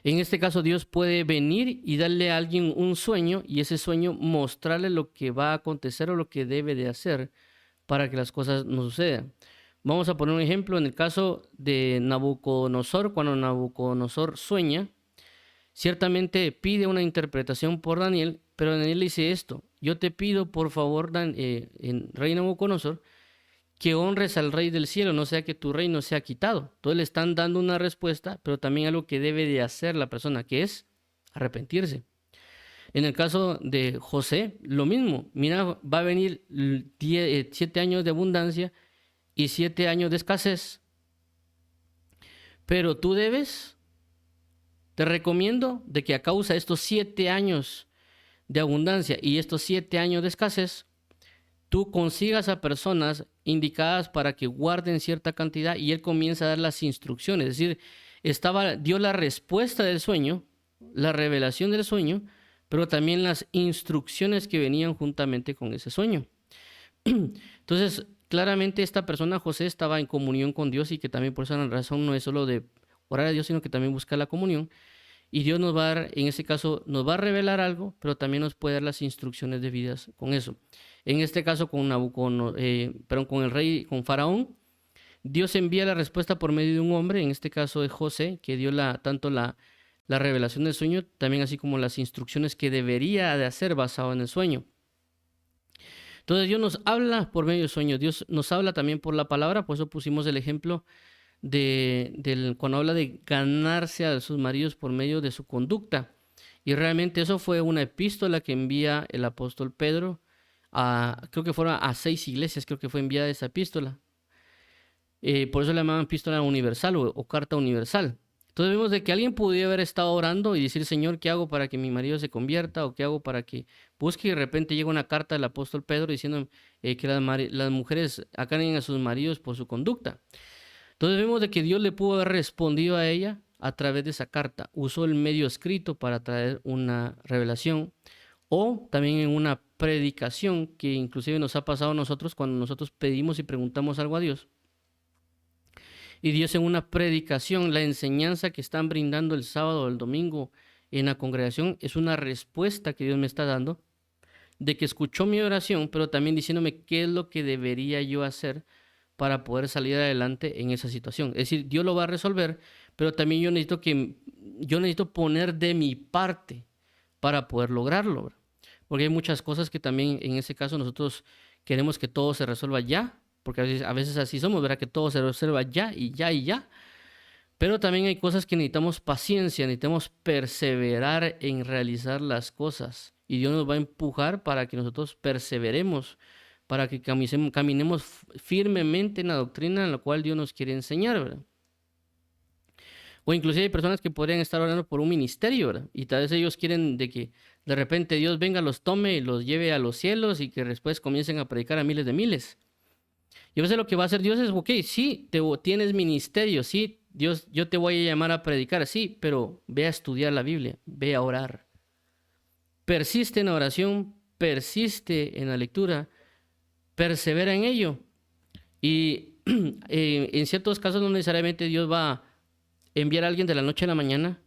En este caso, Dios puede venir y darle a alguien un sueño y ese sueño mostrarle lo que va a acontecer o lo que debe de hacer para que las cosas no sucedan. Vamos a poner un ejemplo en el caso de Nabucodonosor. Cuando Nabucodonosor sueña, ciertamente pide una interpretación por Daniel, pero Daniel le dice esto: yo te pido por favor, rey Nabucodonosor, que honres al rey del cielo, no sea que tu reino sea quitado. Entonces le están dando una respuesta, pero también algo que debe de hacer la persona, que es arrepentirse. En el caso de José, lo mismo. Mira, va a venir 7 años de abundancia y 7 años de escasez, pero tú debes, te recomiendo de que a causa de estos 7 años de abundancia y estos 7 años de escasez, tú consigas a personas indicadas para que guarden cierta cantidad, y él comienza a dar las instrucciones. Es decir, dio la respuesta del sueño, la revelación del sueño, pero también las instrucciones que venían juntamente con ese sueño. Entonces, claramente esta persona, José, estaba en comunión con Dios, y que también por esa razón no es solo de orar a Dios, sino que también busca la comunión. Y Dios nos va a dar, en este caso, nos va a revelar algo, pero también nos puede dar las instrucciones debidas con eso. En este caso, con el rey, con Faraón, Dios envía la respuesta por medio de un hombre, en este caso es José, que dio tanto la revelación del sueño, también así como las instrucciones que debería de hacer basado en el sueño. Entonces Dios nos habla por medio del sueño, Dios nos habla también por la palabra. Por eso pusimos el ejemplo cuando habla de ganarse a sus maridos por medio de su conducta. Y realmente eso fue una epístola que envía el apóstol Pedro creo que fueron a 6 iglesias, creo que fue enviada esa epístola. Por eso le llamaban epístola universal o carta universal. Entonces vemos de que alguien pudiera haber estado orando y decir, Señor, ¿qué hago para que mi marido se convierta? ¿O qué hago para que busque? Y de repente llega una carta del apóstol Pedro diciendo que las mujeres acanen a sus maridos por su conducta. Entonces vemos de que Dios le pudo haber respondido a ella a través de esa carta. Usó el medio escrito para traer una revelación, o también en una predicación, que inclusive nos ha pasado a nosotros cuando nosotros pedimos y preguntamos algo a Dios. Y Dios en una predicación, la enseñanza que están brindando el sábado o el domingo en la congregación, es una respuesta que Dios me está dando, de que escuchó mi oración, pero también diciéndome qué es lo que debería yo hacer para poder salir adelante en esa situación. Es decir, Dios lo va a resolver, pero también yo necesito poner de mi parte para poder lograrlo, porque hay muchas cosas que también en ese caso nosotros queremos que todo se resuelva ya, porque a veces así somos, ¿verdad? Que todo se resuelva ya y ya y ya. Pero también hay cosas que necesitamos paciencia, necesitamos perseverar en realizar las cosas. Y Dios nos va a empujar para que nosotros perseveremos, para que caminemos firmemente en la doctrina en la cual Dios nos quiere enseñar, ¿verdad? O inclusive hay personas que podrían estar orando por un ministerio, ¿verdad? Y tal vez ellos quieren de que de repente Dios venga, los tome y los lleve a los cielos, y que después comiencen a predicar a miles de miles. Y a veces lo que va a hacer Dios es, ok, sí, tienes ministerio, sí, Dios, yo te voy a llamar a predicar, sí, pero ve a estudiar la Biblia, ve a orar. Persiste en la oración, persiste en la lectura, persevera en ello. Y en ciertos casos no necesariamente Dios va a enviar a alguien de la noche a la mañana.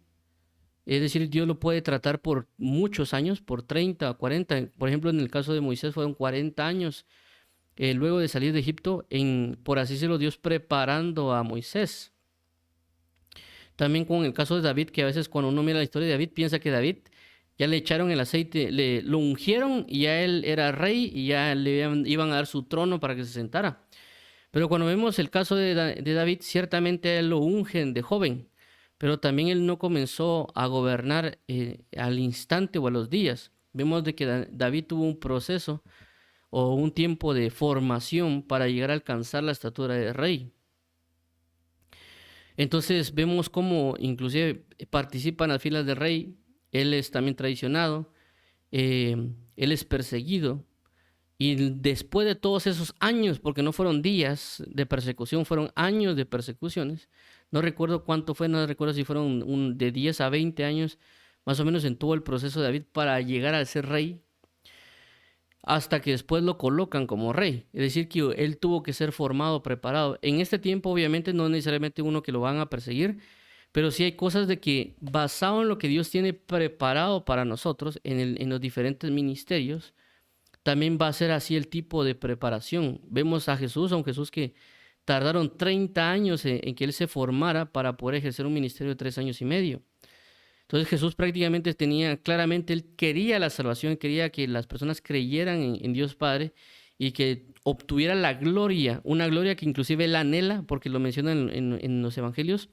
Es decir, Dios lo puede tratar por muchos años, por 30 o 40. Por ejemplo, en el caso de Moisés fueron 40 años. Luego de salir de Egipto, por así decirlo, Dios preparando a Moisés. También con el caso de David, que a veces cuando uno mira la historia de David, piensa que David ya le echaron el aceite, lo ungieron y ya él era rey y ya le iban a dar su trono para que se sentara. Pero cuando vemos el caso de David, ciertamente a él lo ungen de joven, pero también él no comenzó a gobernar al instante o a los días. Vemos de que David tuvo un proceso, o un tiempo de formación para llegar a alcanzar la estatura de rey. Entonces vemos cómo inclusive participa en las filas del rey, él es también traicionado, él es perseguido, y después de todos esos años, porque no fueron días de persecución, fueron años de persecuciones, no recuerdo cuánto fue, no recuerdo si fueron de 10 a 20 años, más o menos en todo el proceso de David para llegar a ser rey, hasta que después lo colocan como rey. Es decir, que él tuvo que ser formado, preparado. En este tiempo, obviamente, no necesariamente uno que lo van a perseguir, pero sí hay cosas de que, basado en lo que Dios tiene preparado para nosotros en los diferentes ministerios, también va a ser así el tipo de preparación. Vemos a Jesús, que tardaron 30 años en que él se formara para poder ejercer un ministerio de 3 años y medio. Entonces Jesús prácticamente claramente él quería la salvación, quería que las personas creyeran en Dios Padre y que obtuviera la gloria, una gloria que inclusive él anhela, porque lo menciona en los evangelios,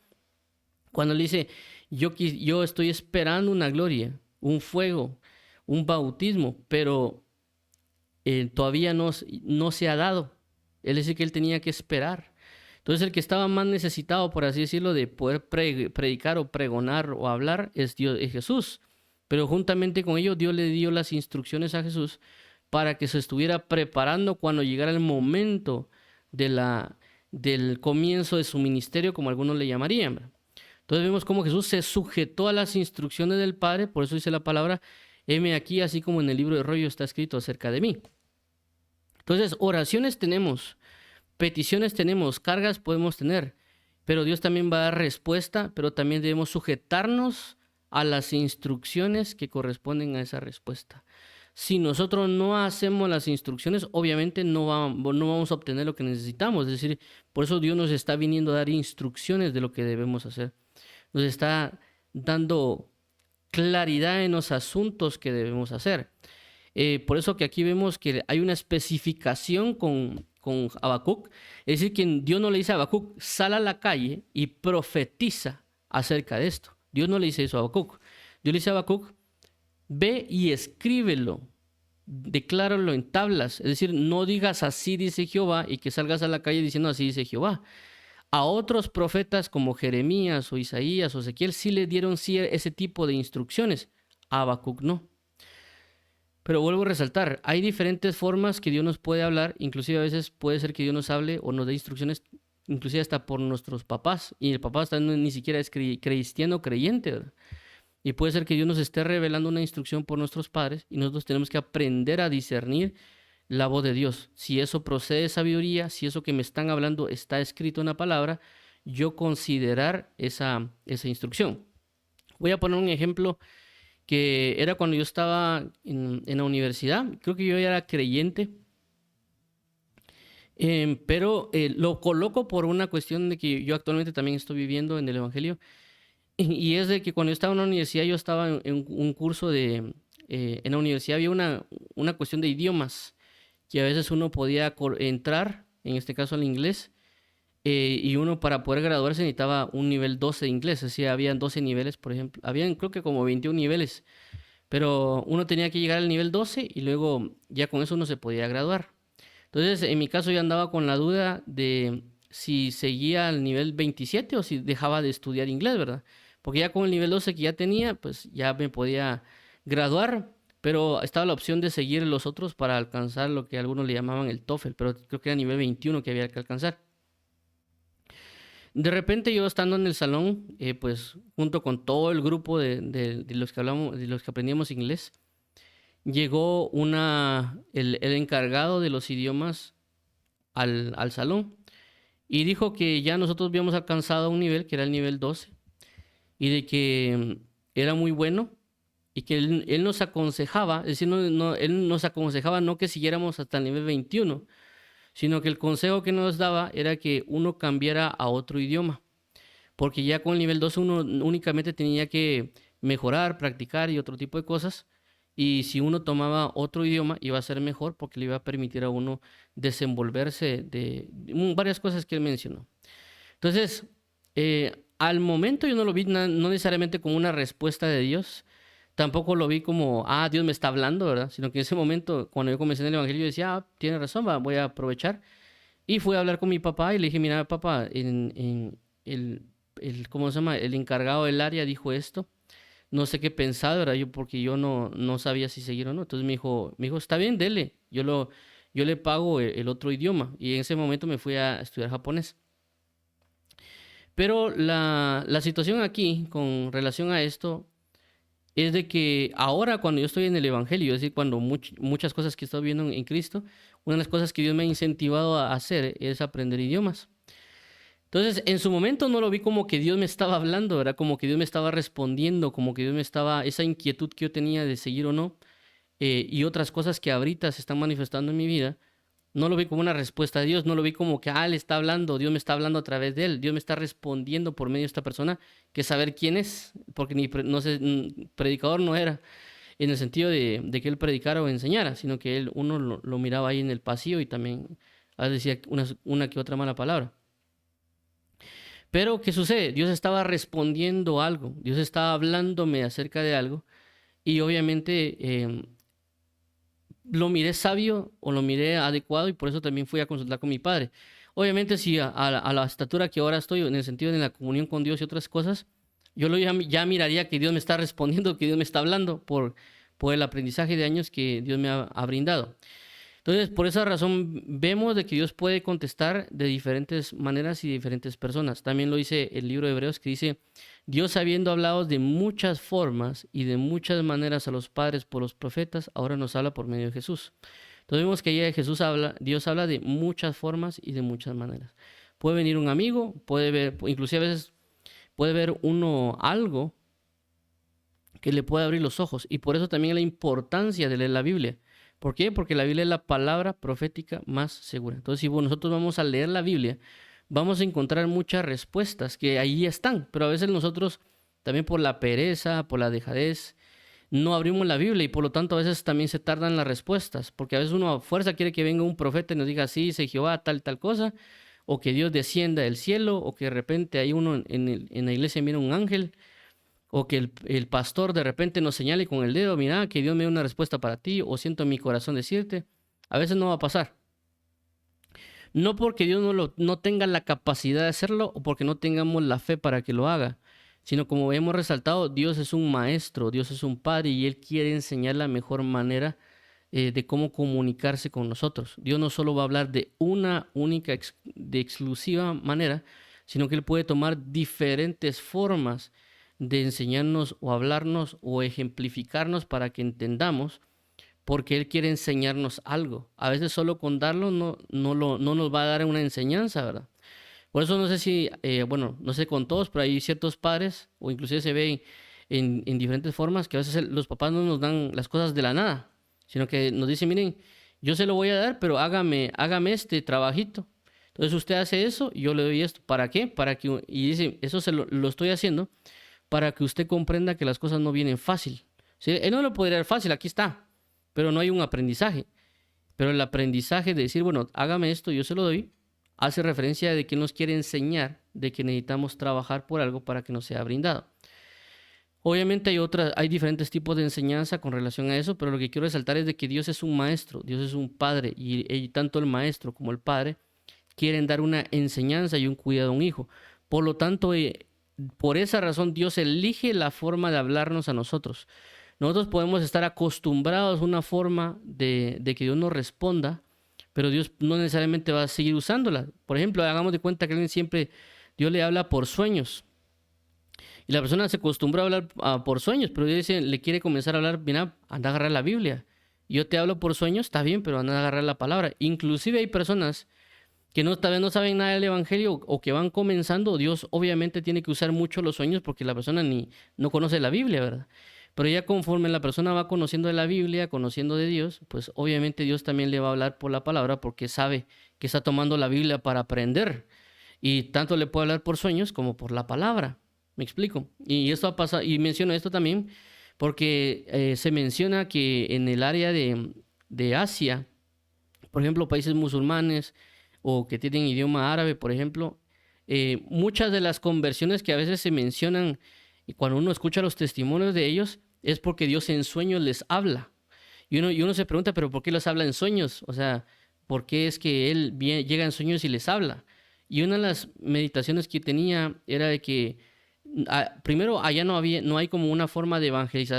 cuando él dice, yo estoy esperando una gloria, un fuego, un bautismo, pero todavía no se ha dado. Él dice que él tenía que esperar. Entonces el que estaba más necesitado, por así decirlo, de poder predicar o pregonar o hablar es Dios, es Jesús. Pero juntamente con ello, Dios le dio las instrucciones a Jesús para que se estuviera preparando cuando llegara el momento del comienzo de su ministerio, como algunos le llamarían. Entonces vemos cómo Jesús se sujetó a las instrucciones del Padre, por eso dice la palabra, heme aquí, así como en el libro de rollo está escrito acerca de mí. Entonces, oraciones tenemos, peticiones tenemos, cargas podemos tener, pero Dios también va a dar respuesta, pero también debemos sujetarnos a las instrucciones que corresponden a esa respuesta. Si nosotros no hacemos las instrucciones, obviamente no vamos a obtener lo que necesitamos. Es decir, por eso Dios nos está viniendo a dar instrucciones de lo que debemos hacer. Nos está dando claridad en los asuntos que debemos hacer. Por eso que aquí vemos que hay una especificación con Habacuc. Es decir, que Dios no le dice a Habacuc, sal a la calle y profetiza acerca de esto. Dios no le dice eso a Habacuc. Dios le dice a Habacuc, ve y escríbelo, decláralo en tablas. Es decir, no digas así dice Jehová y que salgas a la calle diciendo así dice Jehová. A otros profetas como Jeremías o Isaías o Ezequiel sí le dieron ese tipo de instrucciones. A Habacuc no. Pero vuelvo a resaltar, hay diferentes formas que Dios nos puede hablar, inclusive a veces puede ser que Dios nos hable o nos dé instrucciones, inclusive hasta por nuestros papás, y el papá hasta ni siquiera es cristiano creyente, ¿verdad? Y puede ser que Dios nos esté revelando una instrucción por nuestros padres y nosotros tenemos que aprender a discernir la voz de Dios. Si eso procede de sabiduría, si eso que me están hablando está escrito en la palabra, yo considerar esa instrucción. Voy a poner un ejemplo que era cuando yo estaba en la universidad. Creo que yo ya era creyente, pero lo coloco por una cuestión de que yo actualmente también estoy viviendo en el Evangelio. Y es de que cuando yo estaba en la universidad, yo estaba en un curso en la universidad había una cuestión de idiomas, que a veces uno podía entrar, en este caso al inglés, y uno para poder graduarse necesitaba un nivel 12 de inglés, así habían 12 niveles, por ejemplo, habían creo que como 21 niveles, pero uno tenía que llegar al nivel 12 y luego ya con eso uno se podía graduar. Entonces, en mi caso yo andaba con la duda de si seguía al nivel 27 o si dejaba de estudiar inglés, ¿verdad? Porque ya con el nivel 12 que ya tenía, pues ya me podía graduar, pero estaba la opción de seguir los otros para alcanzar lo que algunos le llamaban el TOEFL, pero creo que era nivel 21 que había que alcanzar. De repente yo estando en el salón, pues junto con todo el grupo de los que hablamos, de los que aprendíamos inglés, llegó el encargado de los idiomas al salón y dijo que ya nosotros habíamos alcanzado un nivel, que era el nivel 12, y de que era muy bueno y que él nos aconsejaba, es decir, él nos aconsejaba no que siguiéramos hasta el nivel 21, sino que el consejo que nos daba era que uno cambiara a otro idioma, porque ya con el nivel 12 uno únicamente tenía que mejorar, practicar y otro tipo de cosas, y si uno tomaba otro idioma iba a ser mejor porque le iba a permitir a uno desenvolverse de varias cosas que él mencionó. Entonces, al momento yo no lo vi no necesariamente como una respuesta de Dios, tampoco lo vi como, Dios me está hablando, ¿verdad? Sino que en ese momento, cuando yo comencé en el evangelio, yo decía, tiene razón, voy a aprovechar. Y fui a hablar con mi papá y le dije, mira, papá, el, ¿cómo se llama? El encargado del área dijo esto. No sé qué pensar, ¿verdad? Porque yo no sabía si seguir o no. Entonces me dijo, está bien, dele. Yo le pago el otro idioma. Y en ese momento me fui a estudiar japonés. Pero la situación aquí, con relación a esto, es de que ahora cuando yo estoy en el Evangelio, es decir, cuando muchas cosas que estoy viendo en Cristo, una de las cosas que Dios me ha incentivado a hacer es aprender idiomas. Entonces, en su momento no lo vi como que Dios me estaba hablando, era como que Dios me estaba respondiendo, como que Dios me estaba, esa inquietud que yo tenía de seguir o no, y otras cosas que ahorita se están manifestando en mi vida, no lo vi como una respuesta de Dios, no lo vi como que, Él está hablando, Dios me está hablando a través de él, Dios me está respondiendo por medio de esta persona, que saber quién es, porque no sé, predicador no era, en el sentido de que él predicara o enseñara, sino que uno lo miraba ahí en el pasillo y también a veces decía una que otra mala palabra. Pero, ¿qué sucede? Dios estaba respondiendo algo, Dios estaba hablándome acerca de algo y obviamente lo miré sabio o lo miré adecuado y por eso también fui a consultar con mi padre. Obviamente si a la estatura que ahora estoy, en el sentido de la comunión con Dios y otras cosas, yo ya miraría que Dios me está respondiendo, que Dios me está hablando por el aprendizaje de años que Dios me ha brindado. Entonces, por esa razón vemos de que Dios puede contestar de diferentes maneras y de diferentes personas. También lo dice el libro de Hebreos que dice, Dios habiendo hablado de muchas formas y de muchas maneras a los padres por los profetas, ahora nos habla por medio de Jesús. Entonces vemos que ya Dios habla de muchas formas y de muchas maneras. Puede venir un amigo, puede ver, inclusive a veces puede ver uno algo que le puede abrir los ojos. Y por eso también la importancia de leer la Biblia. ¿Por qué? Porque la Biblia es la palabra profética más segura. Entonces, si nosotros vamos a leer la Biblia, vamos a encontrar muchas respuestas que ahí están, pero a veces nosotros, también por la pereza, por la dejadez, no abrimos la Biblia y por lo tanto a veces también se tardan las respuestas, porque a veces uno a fuerza quiere que venga un profeta y nos diga, sí, dice Jehová, tal cosa, o que Dios descienda del cielo, o que de repente hay uno en la iglesia mira un ángel, o que el pastor de repente nos señale con el dedo, mira, que Dios me dé una respuesta para ti, o siento en mi corazón decirte. A veces no va a pasar. No porque Dios no tenga la capacidad de hacerlo, o porque no tengamos la fe para que lo haga, sino como hemos resaltado, Dios es un maestro, Dios es un padre, y Él quiere enseñar la mejor manera de cómo comunicarse con nosotros. Dios no solo va a hablar de una única, de exclusiva manera, sino que Él puede tomar diferentes formas de enseñarnos o hablarnos o ejemplificarnos para que entendamos, porque Él quiere enseñarnos algo. A veces solo con darlo no nos va a dar una enseñanza, ¿verdad? Por eso no sé si, bueno, no sé con todos, pero hay ciertos padres, o inclusive se ve en diferentes formas, que a veces los papás no nos dan las cosas de la nada, sino que nos dicen, miren, yo se lo voy a dar, pero hágame este trabajito. Entonces usted hace eso y yo le doy esto. ¿Para qué? Y dice, eso lo estoy haciendo para que usted comprenda que las cosas no vienen fácil. ¿Sí? Él no lo podría dar fácil, aquí está, pero no hay un aprendizaje. Pero el aprendizaje de decir, bueno, hágame esto, yo se lo doy, hace referencia de que nos quiere enseñar de que necesitamos trabajar por algo para que nos sea brindado. Obviamente hay diferentes tipos de enseñanza con relación a eso, pero lo que quiero resaltar es de que Dios es un maestro, Dios es un padre, y tanto el maestro como el padre quieren dar una enseñanza y un cuidado a un hijo. Por lo tanto, por esa razón Dios elige la forma de hablarnos a nosotros. Nosotros podemos estar acostumbrados a una forma de que Dios nos responda, pero Dios no necesariamente va a seguir usándola. Por ejemplo, hagamos de cuenta que alguien siempre, Dios le habla por sueños. Y la persona se acostumbró a hablar por sueños, pero Dios le quiere comenzar a hablar, mira, anda a agarrar la Biblia. Yo te hablo por sueños, está bien, pero anda a agarrar la palabra. Inclusive hay personas que tal vez no saben nada del Evangelio o que van comenzando. Dios obviamente tiene que usar mucho los sueños porque la persona no conoce la Biblia, ¿verdad? Pero ya conforme la persona va conociendo de la Biblia, conociendo de Dios, pues obviamente Dios también le va a hablar por la palabra porque sabe que está tomando la Biblia para aprender. Y tanto le puede hablar por sueños como por la palabra. ¿Me explico? Y esto ha pasado, y menciono esto también porque se menciona que en el área de Asia, por ejemplo, países musulmanes o que tienen idioma árabe, por ejemplo, muchas de las conversiones que a veces se mencionan y cuando uno escucha los testimonios de ellos, es porque Dios en sueños les habla. Y uno se pregunta, ¿pero por qué les habla en sueños? O sea, ¿por qué es que Él llega en sueños y les habla? Y una de las meditaciones que tenía era de que primero allá no hay como una forma de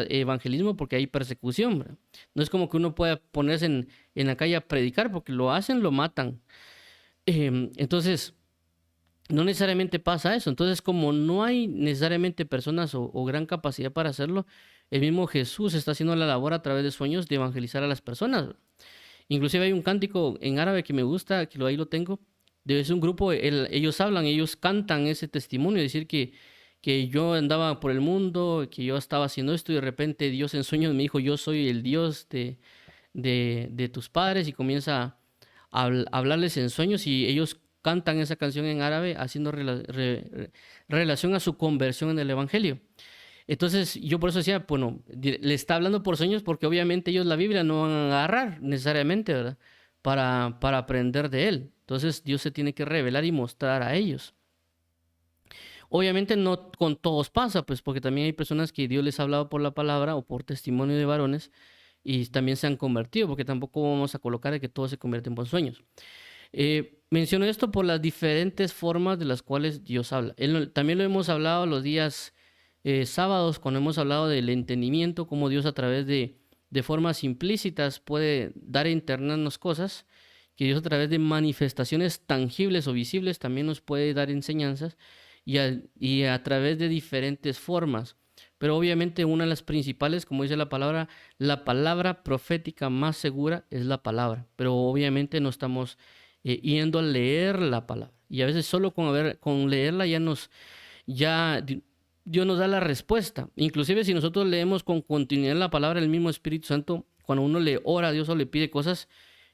evangelismo porque hay persecución, ¿verdad? No es como que uno pueda ponerse en la calle a predicar porque lo hacen, lo matan. Entonces, no necesariamente pasa eso. Entonces, como no hay necesariamente personas o gran capacidad para hacerlo, el mismo Jesús está haciendo la labor a través de sueños de evangelizar a las personas. Inclusive hay un cántico en árabe que me gusta, que ahí lo tengo. Es un grupo, ellos hablan, ellos cantan ese testimonio, decir que yo andaba por el mundo, que yo estaba haciendo esto y de repente Dios en sueños me dijo, yo soy el Dios de tus padres, y comienza a hablarles en sueños y ellos cantan esa canción en árabe haciendo relación a su conversión en el Evangelio. Entonces yo por eso decía, bueno, le está hablando por sueños porque obviamente ellos la Biblia no van a agarrar necesariamente, ¿verdad? Para aprender de él. Entonces Dios se tiene que revelar y mostrar a ellos. Obviamente no con todos pasa, pues porque también hay personas que Dios les ha hablado por la palabra o por testimonio de varones y también se han convertido, porque tampoco vamos a colocar de que todos se convierten por sueños. Menciono esto por las diferentes formas de las cuales Dios habla. También lo hemos hablado los días sábados, cuando hemos hablado del entendimiento, cómo Dios a través de formas implícitas puede dar a internarnos cosas, que Dios a través de manifestaciones tangibles o visibles también nos puede dar enseñanzas y a través de diferentes formas. Pero obviamente una de las principales, como dice la palabra profética más segura es la palabra. Pero obviamente no estamos yendo a leer la palabra. Y a veces solo con leerla ya Dios nos da la respuesta. Inclusive si nosotros leemos con continuidad la palabra del mismo Espíritu Santo, cuando uno le ora a Dios o le pide cosas,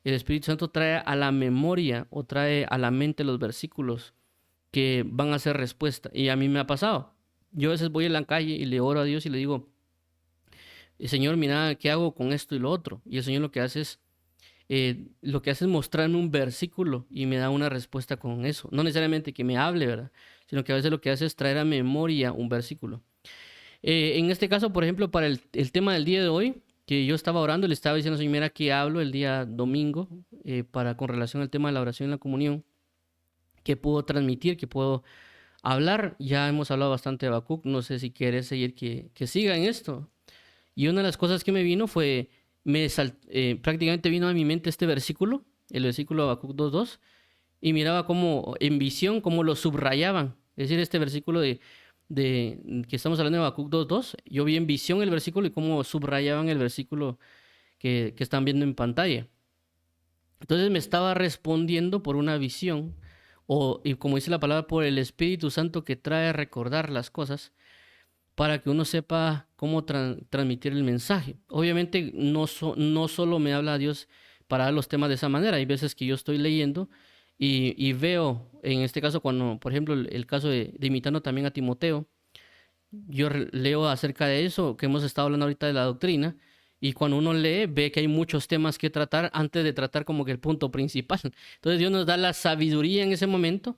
el Espíritu Santo trae a la memoria o trae a la mente los versículos que van a ser respuesta. Y a mí me ha pasado. Yo a veces voy en la calle y le oro a Dios y le digo, Señor, mira, ¿qué hago con esto y lo otro? Y el Señor lo que hace es mostrarme un versículo y me da una respuesta con eso. No necesariamente que me hable, ¿verdad? Sino que a veces lo que hace es traer a memoria un versículo. En este caso, por ejemplo, para el tema del día de hoy, que yo estaba orando, le estaba diciendo, Señor, mira, que hablo el día domingo con relación al tema de la oración y la comunión, que puedo transmitir, que puedo hablar. Ya hemos hablado bastante de Habacuc, no sé si quieres seguir que siga en esto. Y una de las cosas que me vino fue, prácticamente vino a mi mente este versículo, el versículo de Habacuc 2:2, y miraba como en visión, cómo lo subrayaban. Es decir, este versículo que estamos hablando de Habacuc 2:2, yo vi en visión el versículo y cómo subrayaban el versículo que están viendo en pantalla. Entonces me estaba respondiendo por una visión, y como dice la palabra, por el Espíritu Santo que trae a recordar las cosas para que uno sepa cómo transmitir el mensaje. Obviamente no solo me habla Dios para dar los temas de esa manera. Hay veces que yo estoy leyendo y veo, en este caso, cuando, por ejemplo, el caso de imitando también a Timoteo, yo leo acerca de eso, que hemos estado hablando ahorita de la doctrina, y cuando uno lee, ve que hay muchos temas que tratar antes de tratar como que el punto principal. Entonces Dios nos da la sabiduría en ese momento,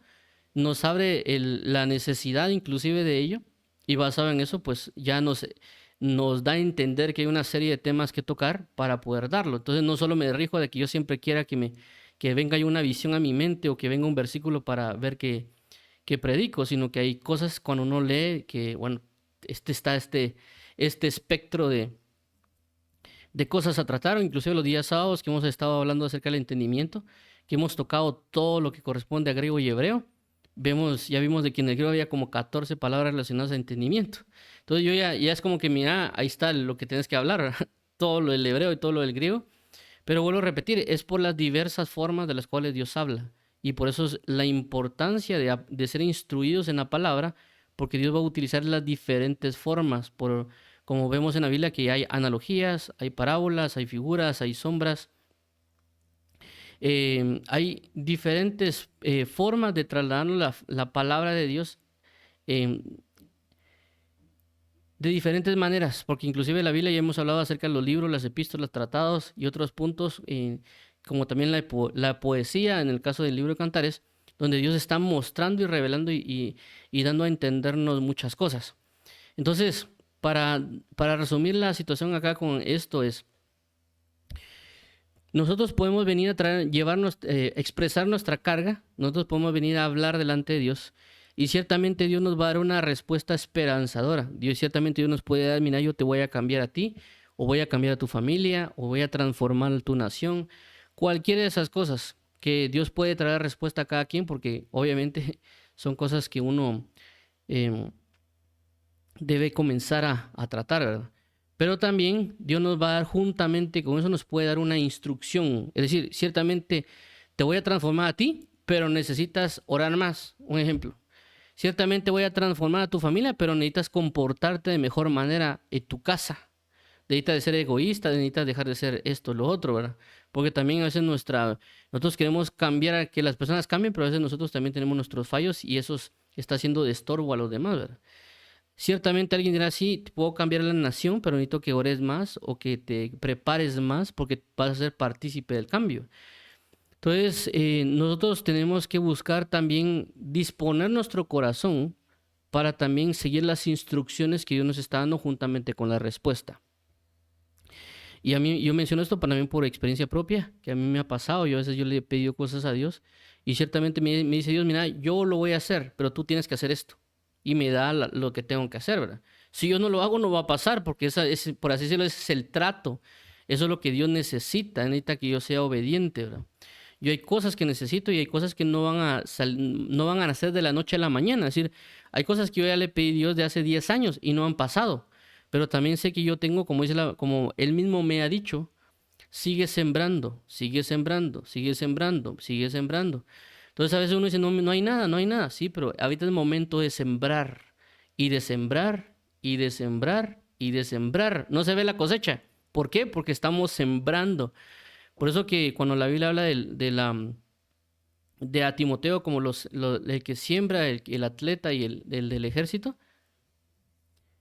nos abre la necesidad inclusive de ello, y basado en eso, pues ya nos da a entender que hay una serie de temas que tocar para poder darlo. Entonces no solo me rijo de que yo siempre quiera que venga una visión a mi mente o que venga un versículo para ver que predico, sino que hay cosas cuando uno lee que, bueno, este espectro de cosas a tratar, o inclusive los días sábados que hemos estado hablando acerca del entendimiento, que hemos tocado todo lo que corresponde a griego y hebreo. Ya vimos de que en el griego había como 14 palabras relacionadas a entendimiento. Entonces ya es como que, mira, ahí está lo que tienes que hablar, ¿verdad? Todo lo del hebreo y todo lo del griego. Pero vuelvo a repetir, es por las diversas formas de las cuales Dios habla. Y por eso es la importancia de ser instruidos en la palabra, porque Dios va a utilizar las diferentes formas. Como vemos en la Biblia que hay analogías, hay parábolas, hay figuras, hay sombras. Hay diferentes formas de trasladarnos la palabra de Dios eh, de diferentes maneras, porque inclusive en la Biblia ya hemos hablado acerca de los libros, las epístolas, tratados y otros puntos, como también la poesía, en el caso del libro de Cantares, donde Dios está mostrando y revelando y dando a entendernos muchas cosas. Entonces, para resumir la situación acá con esto es, nosotros podemos venir a traer, llevarnos, expresar nuestra carga, nosotros podemos venir a hablar delante de Dios y ciertamente Dios nos va a dar una respuesta esperanzadora. Ciertamente Dios nos puede dar, mira, yo te voy a cambiar a ti, o voy a cambiar a tu familia, o voy a transformar tu nación, cualquiera de esas cosas que Dios puede traer respuesta a cada quien, porque obviamente son cosas que uno eh, debe comenzar a tratar, ¿verdad? Pero también Dios nos va a dar juntamente con eso, nos puede dar una instrucción. Es decir, ciertamente te voy a transformar a ti, pero necesitas orar más. Un ejemplo. Ciertamente voy a transformar a tu familia, pero necesitas comportarte de mejor manera en tu casa. Necesitas de ser egoísta, necesitas dejar de ser esto, lo otro, ¿verdad? Porque también a veces nosotros queremos cambiar a que las personas cambien, pero a veces nosotros también tenemos nuestros fallos y eso está haciendo de estorbo a los demás, ¿verdad? Ciertamente alguien dirá, sí, te puedo cambiar la nación, pero necesito que ores más o que te prepares más porque vas a ser partícipe del cambio. Entonces, nosotros tenemos que buscar también disponer nuestro corazón para también seguir las instrucciones que Dios nos está dando juntamente con la respuesta. Y a mí, yo menciono esto también por experiencia propia, que a mí me ha pasado. Yo a veces yo le he pedido cosas a Dios y ciertamente me dice Dios, mira, yo lo voy a hacer, pero tú tienes que hacer esto. Y me da lo que tengo que hacer, ¿verdad? Si yo no lo hago, no va a pasar, porque por así decirlo, ese es el trato. Eso es lo que Dios necesita que yo sea obediente, ¿verdad? Yo hay cosas que necesito y hay cosas que no van a nacer de la noche a la mañana. Es decir, hay cosas que yo ya le pedí a Dios de hace 10 años y no han pasado. Pero también sé que yo tengo, como Él mismo me ha dicho, sigue sembrando, sigue sembrando, sigue sembrando, sigue sembrando. Entonces a veces uno dice, no, no hay nada, no hay nada. Sí, pero ahorita es el momento de sembrar y de sembrar y de sembrar y de sembrar. No se ve la cosecha. ¿Por qué? Porque estamos sembrando. Por eso que cuando la Biblia habla de a Timoteo como el que siembra, el atleta y el del ejército,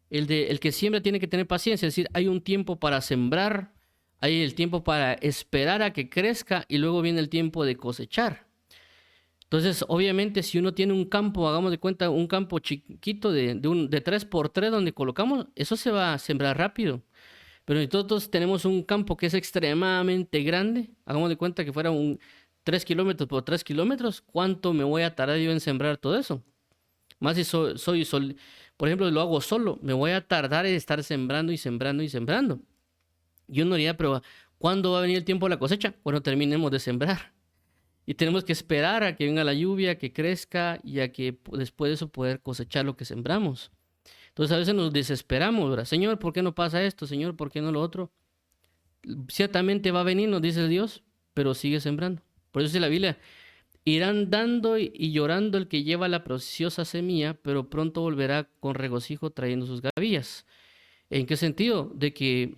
el que siembra tiene que tener paciencia. Es decir, hay un tiempo para sembrar, hay el tiempo para esperar a que crezca y luego viene el tiempo de cosechar. Entonces, obviamente, si uno tiene un campo, hagamos de cuenta, un campo chiquito de 3x3 donde colocamos, eso se va a sembrar rápido. Pero si nosotros tenemos un campo que es extremadamente grande, hagamos de cuenta que fuera un 3 kilómetros por 3 kilómetros, ¿cuánto me voy a tardar yo en sembrar todo eso? Más si por ejemplo, lo hago solo, me voy a tardar en estar sembrando y sembrando y sembrando. Yo no diría, pero ¿cuándo va a venir el tiempo de la cosecha? Cuando terminemos de sembrar. Y tenemos que esperar a que venga la lluvia, que crezca y a que después de eso poder cosechar lo que sembramos. Entonces a veces nos desesperamos, ¿verdad? Señor, ¿por qué no pasa esto? Señor, ¿por qué no lo otro? Ciertamente va a venir, nos dice Dios, pero sigue sembrando. Por eso dice la Biblia, irán dando y llorando el que lleva la preciosa semilla, pero pronto volverá con regocijo trayendo sus gavillas. ¿En qué sentido? De que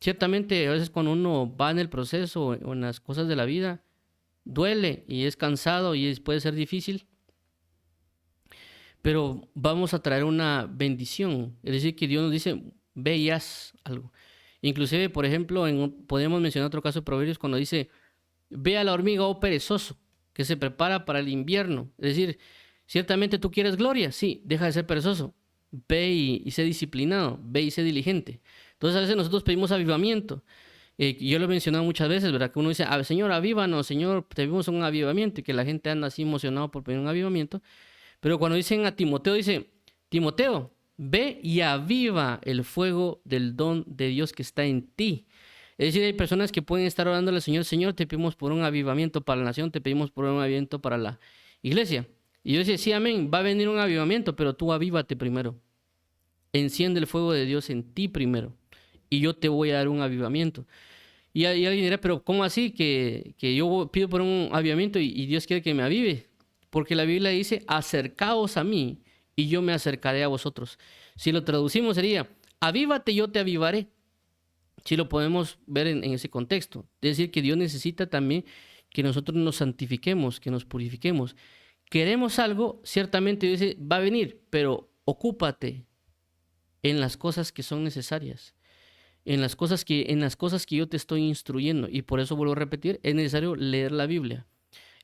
ciertamente a veces cuando uno va en el proceso o en las cosas de la vida, duele y es cansado y puede ser difícil, pero vamos a traer una bendición. Es decir, que Dios nos dice, ve y haz algo. Inclusive, por ejemplo, podemos mencionar otro caso de Proverbios cuando dice, ve a la hormiga, oh perezoso, que se prepara para el invierno. Es decir, ciertamente tú quieres gloria, sí, deja de ser perezoso. Ve y sé disciplinado, ve y sé diligente. Entonces a veces nosotros pedimos avivamiento. Yo lo he mencionado muchas veces, ¿verdad? Que uno dice, Señor, avívanos, Señor, pedimos un avivamiento, y que la gente anda así emocionado por pedir un avivamiento. Pero cuando dicen a Timoteo, dice, Timoteo, ve y aviva el fuego del don de Dios que está en ti. Es decir, hay personas que pueden estar orando al Señor, Señor, te pedimos por un avivamiento para la nación, te pedimos por un avivamiento para la iglesia. Y yo decía, sí, amén, va a venir un avivamiento, pero tú avívate primero. Enciende el fuego de Dios en ti primero. Y yo te voy a dar un avivamiento. Y alguien dirá, pero ¿cómo así que yo pido por un avivamiento y Dios quiere que me avive? Porque la Biblia dice, acercaos a mí y yo me acercaré a vosotros. Si lo traducimos sería, avívate, yo te avivaré. Si lo podemos ver en ese contexto. Es decir, que Dios necesita también que nosotros nos santifiquemos, que nos purifiquemos. Queremos algo, ciertamente Dios dice, va a venir, pero ocúpate en las cosas que son necesarias. En las cosas que yo te estoy instruyendo. Y por eso vuelvo a repetir, es necesario leer la Biblia.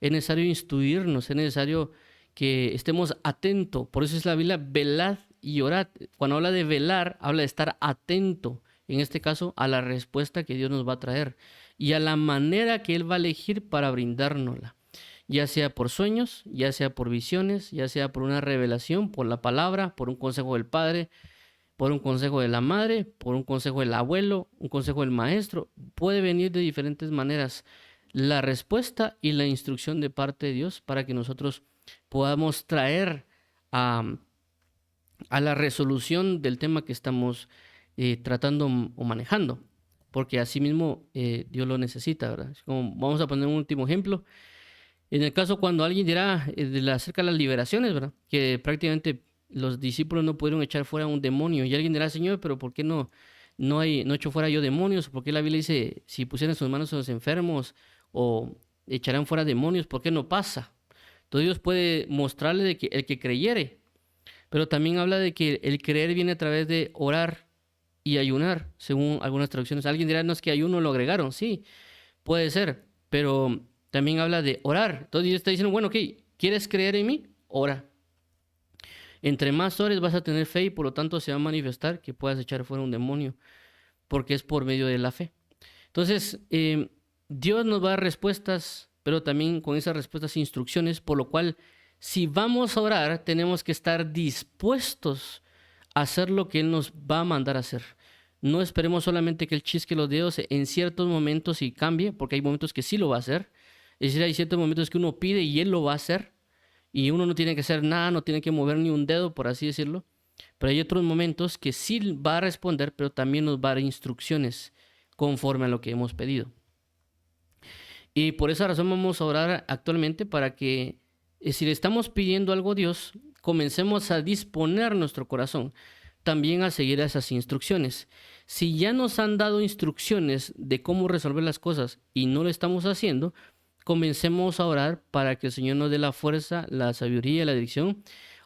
Es necesario instruirnos, es necesario que estemos atentos. Por eso es la Biblia, velad y orad. Cuando habla de velar, habla de estar atento, en este caso, a la respuesta que Dios nos va a traer y a la manera que Él va a elegir para brindárnosla, ya sea por sueños, ya sea por visiones, ya sea por una revelación, por la palabra, por un consejo del Padre, por un consejo de la madre, por un consejo del abuelo, un consejo del maestro. Puede venir de diferentes maneras la respuesta y la instrucción de parte de Dios para que nosotros podamos traer a, a la resolución del tema que estamos tratando o manejando, porque así mismo Dios lo necesita, ¿verdad? Como, vamos a poner un último ejemplo. En el caso cuando alguien dirá acerca de las liberaciones, ¿verdad? Que prácticamente los discípulos no pudieron echar fuera un demonio. Y alguien dirá, Señor, pero ¿por qué no echo fuera yo demonios? ¿Por qué la Biblia dice, si pusieran sus manos a los enfermos o echarán fuera demonios, ¿por qué no pasa? Entonces Dios puede mostrarle de que el que creyere, pero también habla de que el creer viene a través de orar y ayunar, según algunas traducciones. Alguien dirá, no, es que ayuno lo agregaron. Sí, puede ser, pero también habla de orar. Entonces Dios está diciendo, bueno, ok, ¿quieres creer en mí? Ora. Entre más ores vas a tener fe y por lo tanto se va a manifestar que puedas echar fuera un demonio, porque es por medio de la fe. Entonces, Dios nos va a dar respuestas, pero también con esas respuestas instrucciones, por lo cual, si vamos a orar, tenemos que estar dispuestos a hacer lo que Él nos va a mandar a hacer. No esperemos solamente que Él chisque los dedos en ciertos momentos y cambie, porque hay momentos que sí lo va a hacer. Es decir, hay ciertos momentos que uno pide y Él lo va a hacer, y uno no tiene que hacer nada, no tiene que mover ni un dedo, por así decirlo. Pero hay otros momentos que sí va a responder, pero también nos va a dar instrucciones conforme a lo que hemos pedido. Y por esa razón vamos a orar actualmente para que, si le estamos pidiendo algo a Dios, comencemos a disponer nuestro corazón también a seguir esas instrucciones. Si ya nos han dado instrucciones de cómo resolver las cosas y no lo estamos haciendo, comencemos a orar para que el Señor nos dé la fuerza, la sabiduría, la dirección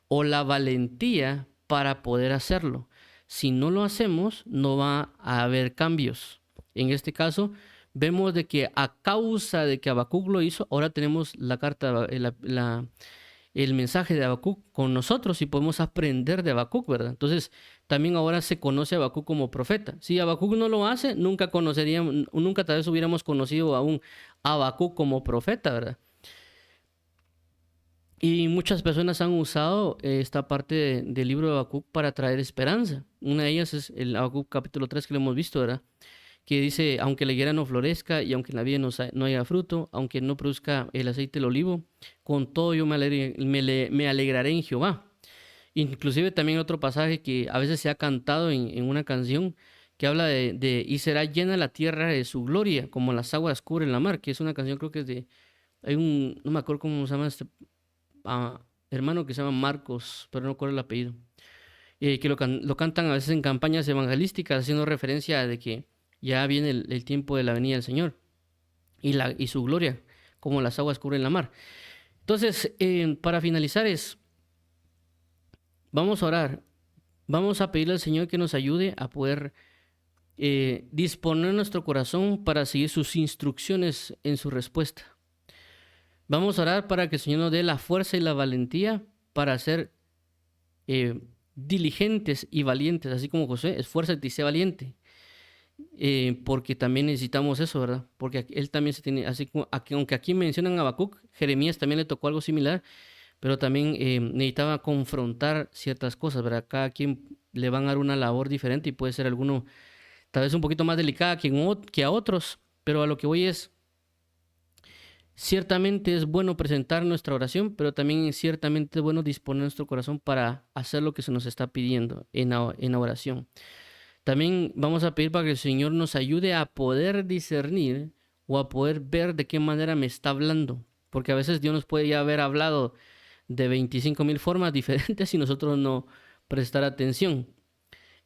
o la valentía para poder hacerlo. Si no lo hacemos, no va a haber cambios. En este caso, vemos de que a causa de que Habacuc lo hizo, ahora tenemos la carta, el mensaje de Habacuc con nosotros y podemos aprender de Habacuc, ¿verdad? Entonces, también ahora se conoce a Habacuc como profeta. Si Habacuc no lo hace, nunca conoceríamos, nunca tal vez hubiéramos conocido a un Habacuc como profeta, ¿verdad? Y muchas personas han usado esta parte del libro de Habacuc para traer esperanza. Una de ellas es el Habacuc capítulo 3 que lo hemos visto, ¿verdad? Que dice, aunque la higuera no florezca y aunque en la viña no haya fruto, aunque no produzca el aceite del olivo, con todo yo me alegraré en Jehová. Inclusive también otro pasaje que a veces se ha cantado en una canción que habla y será llena la tierra de su gloria, como las aguas cubren la mar, que es una canción, creo que es no me acuerdo cómo se llama este hermano que se llama Marcos, pero no recuerdo el apellido, que lo cantan a veces en campañas evangelísticas, haciendo referencia de que ya viene el tiempo de la venida del Señor y su gloria, como las aguas cubren la mar. Entonces, para finalizar vamos a orar, vamos a pedirle al Señor que nos ayude a poder disponer nuestro corazón para seguir sus instrucciones en su respuesta. Vamos a orar para que el Señor nos dé la fuerza y la valentía para ser diligentes y valientes, así como José, esfuérzate y sé valiente. Porque también necesitamos eso, ¿verdad? Porque él también se tiene, así como, aunque aquí mencionan a Habacuc, Jeremías también le tocó algo similar, pero también necesitaba confrontar ciertas cosas, ¿verdad? Cada quien le van a dar una labor diferente y puede ser alguno tal vez un poquito más delicada que a otros, pero a lo que voy es, ciertamente es bueno presentar nuestra oración, pero también ciertamente es bueno disponer nuestro corazón para hacer lo que se nos está pidiendo en la oración. También vamos a pedir para que el Señor nos ayude a poder discernir o a poder ver de qué manera me está hablando. Porque a veces Dios nos puede ya haber hablado de 25,000 formas diferentes y nosotros no prestar atención.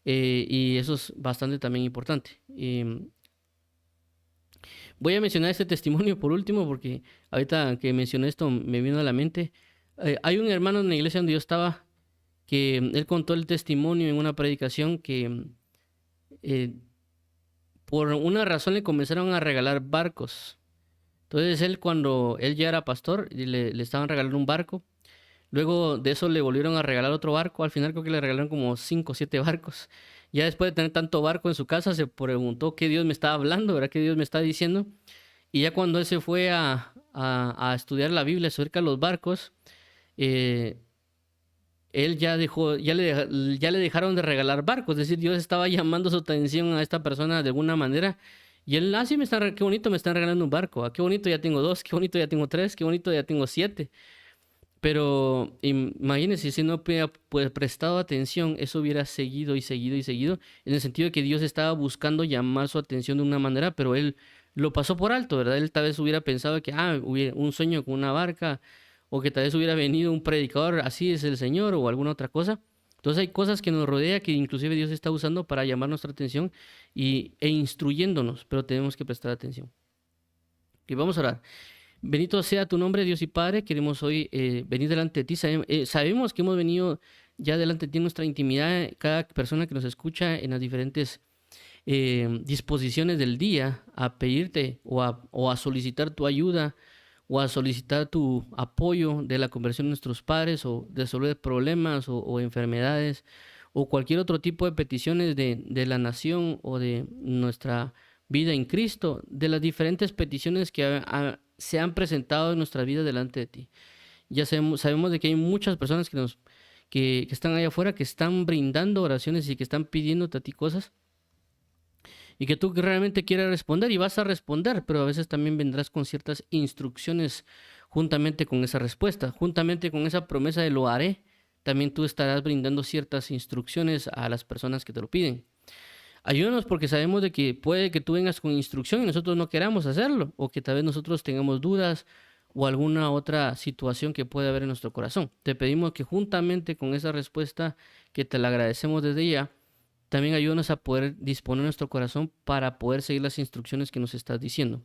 Y eso es bastante también importante. Voy a mencionar este testimonio por último porque ahorita que mencioné esto me vino a la mente. Hay un hermano en la iglesia donde yo estaba que él contó el testimonio en una predicación que por una razón le comenzaron a regalar barcos. Entonces él, cuando él ya era pastor y le estaban regalando un barco, Luego de eso le volvieron a regalar otro barco. Al final creo que le regalaron como 5 o 7 barcos. Ya después de tener tanto barco en su casa, se preguntó qué Dios me estaba hablando, ¿verdad? ¿Qué Dios me está diciendo? Y ya cuando él se fue a estudiar la Biblia acerca de los barcos, eh, él ya dejó, ya le dejaron de regalar barcos. Es decir, Dios estaba llamando su atención a esta persona de alguna manera. Y él, sí, qué bonito me están regalando un barco. Qué bonito ya tengo 2, qué bonito ya tengo 3, qué bonito ya tengo 7. Pero imagínense, si no hubiera pues, prestado atención, eso hubiera seguido y seguido y seguido, en el sentido de que Dios estaba buscando llamar su atención de una manera, pero él lo pasó por alto, ¿verdad? Él tal vez hubiera pensado que, hubiera un sueño con una barca, o que tal vez hubiera venido un predicador, así es el Señor, o alguna otra cosa. Entonces hay cosas que nos rodea que inclusive Dios está usando para llamar nuestra atención e instruyéndonos, pero tenemos que prestar atención. Y vamos a orar. Bendito sea tu nombre, Dios y Padre. Queremos hoy venir delante de ti. Sabemos que hemos venido ya delante de ti en nuestra intimidad, cada persona que nos escucha en las diferentes disposiciones del día, a pedirte o a solicitar tu ayuda o a solicitar tu apoyo de la conversión de nuestros padres o de resolver problemas o enfermedades o cualquier otro tipo de peticiones de la nación o de nuestra vida en Cristo, de las diferentes peticiones que se han presentado en nuestra vida delante de ti. Ya sabemos de que hay muchas personas que están allá afuera, que están brindando oraciones y que están pidiéndote a ti cosas y que tú realmente quieres responder y vas a responder, pero a veces también vendrás con ciertas instrucciones juntamente con esa respuesta, juntamente con esa promesa de lo haré, también tú estarás brindando ciertas instrucciones a las personas que te lo piden. Ayúdanos porque sabemos de que puede que tú vengas con instrucción y nosotros no queramos hacerlo, o que tal vez nosotros tengamos dudas o alguna otra situación que pueda haber en nuestro corazón. Te pedimos que juntamente con esa respuesta, que te la agradecemos desde ya, también ayúdanos a poder disponer nuestro corazón para poder seguir las instrucciones que nos estás diciendo.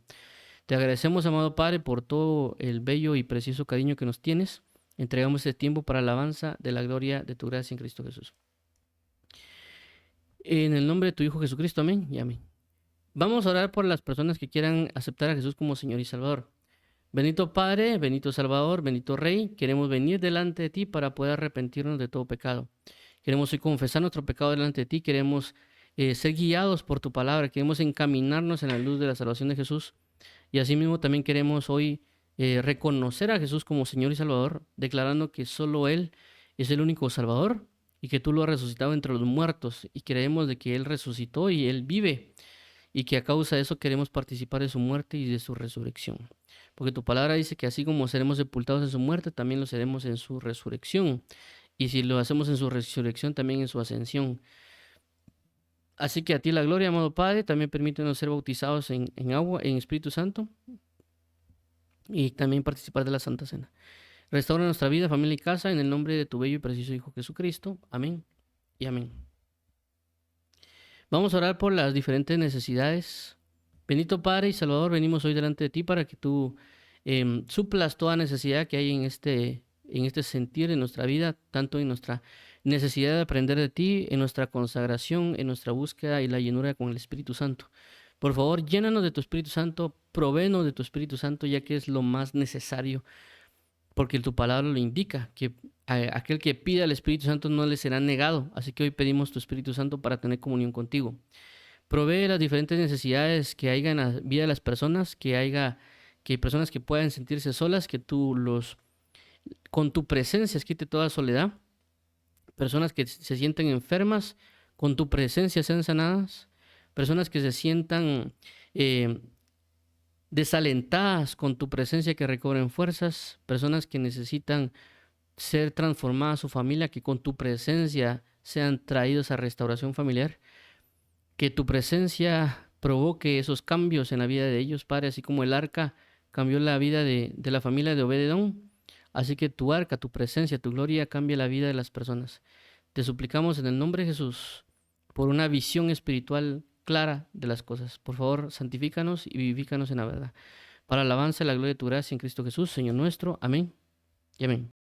Te agradecemos, amado Padre, por todo el bello y precioso cariño que nos tienes. Entregamos este tiempo para alabanza de la gloria de tu gracia en Cristo Jesús. En el nombre de tu Hijo Jesucristo, amén y amén. Vamos a orar por las personas que quieran aceptar a Jesús como Señor y Salvador. Bendito Padre, bendito Salvador, bendito Rey, queremos venir delante de ti para poder arrepentirnos de todo pecado. Queremos hoy confesar nuestro pecado delante de ti, queremos ser guiados por tu palabra, queremos encaminarnos en la luz de la salvación de Jesús. Y asimismo también queremos hoy reconocer a Jesús como Señor y Salvador, declarando que solo Él es el único Salvador y que tú lo has resucitado entre los muertos, y creemos de que Él resucitó y Él vive, y que a causa de eso queremos participar de su muerte y de su resurrección. Porque tu palabra dice que así como seremos sepultados en su muerte, también lo seremos en su resurrección. Y si lo hacemos en su resurrección, también en su ascensión. Así que a ti la gloria, amado Padre, también permítenos ser bautizados en agua, en Espíritu Santo, y también participar de la Santa Cena. Restaura nuestra vida, familia y casa, en el nombre de tu bello y precioso Hijo Jesucristo. Amén y amén. Vamos a orar por las diferentes necesidades. Bendito Padre y Salvador, venimos hoy delante de ti para que tú suplas toda necesidad que hay en este sentir en nuestra vida, tanto en nuestra necesidad de aprender de ti, en nuestra consagración, en nuestra búsqueda y la llenura con el Espíritu Santo. Por favor, llénanos de tu Espíritu Santo, provéenos de tu Espíritu Santo, ya que es lo más necesario, porque tu palabra lo indica, que aquel que pida al Espíritu Santo no le será negado. Así que hoy pedimos tu Espíritu Santo para tener comunión contigo. Provee las diferentes necesidades que haya en la vida de las personas, que hay personas que puedan sentirse solas, que tú con tu presencia quite toda soledad. Personas que se sienten enfermas, con tu presencia sean sanadas. Personas que se sientan desalentadas, con tu presencia que recobren fuerzas. Personas que necesitan ser transformadas su familia, que con tu presencia sean traídos a restauración familiar. Que tu presencia provoque esos cambios en la vida de ellos, Padre, así como el arca cambió la vida de la familia de Obed-edom. Así que tu arca, tu presencia, tu gloria cambia la vida de las personas. Te suplicamos en el nombre de Jesús por una visión espiritual clara de las cosas. Por favor, santifícanos y vivifícanos en la verdad. Para alabanza y la gloria de tu gracia en Cristo Jesús, Señor nuestro. Amén y amén.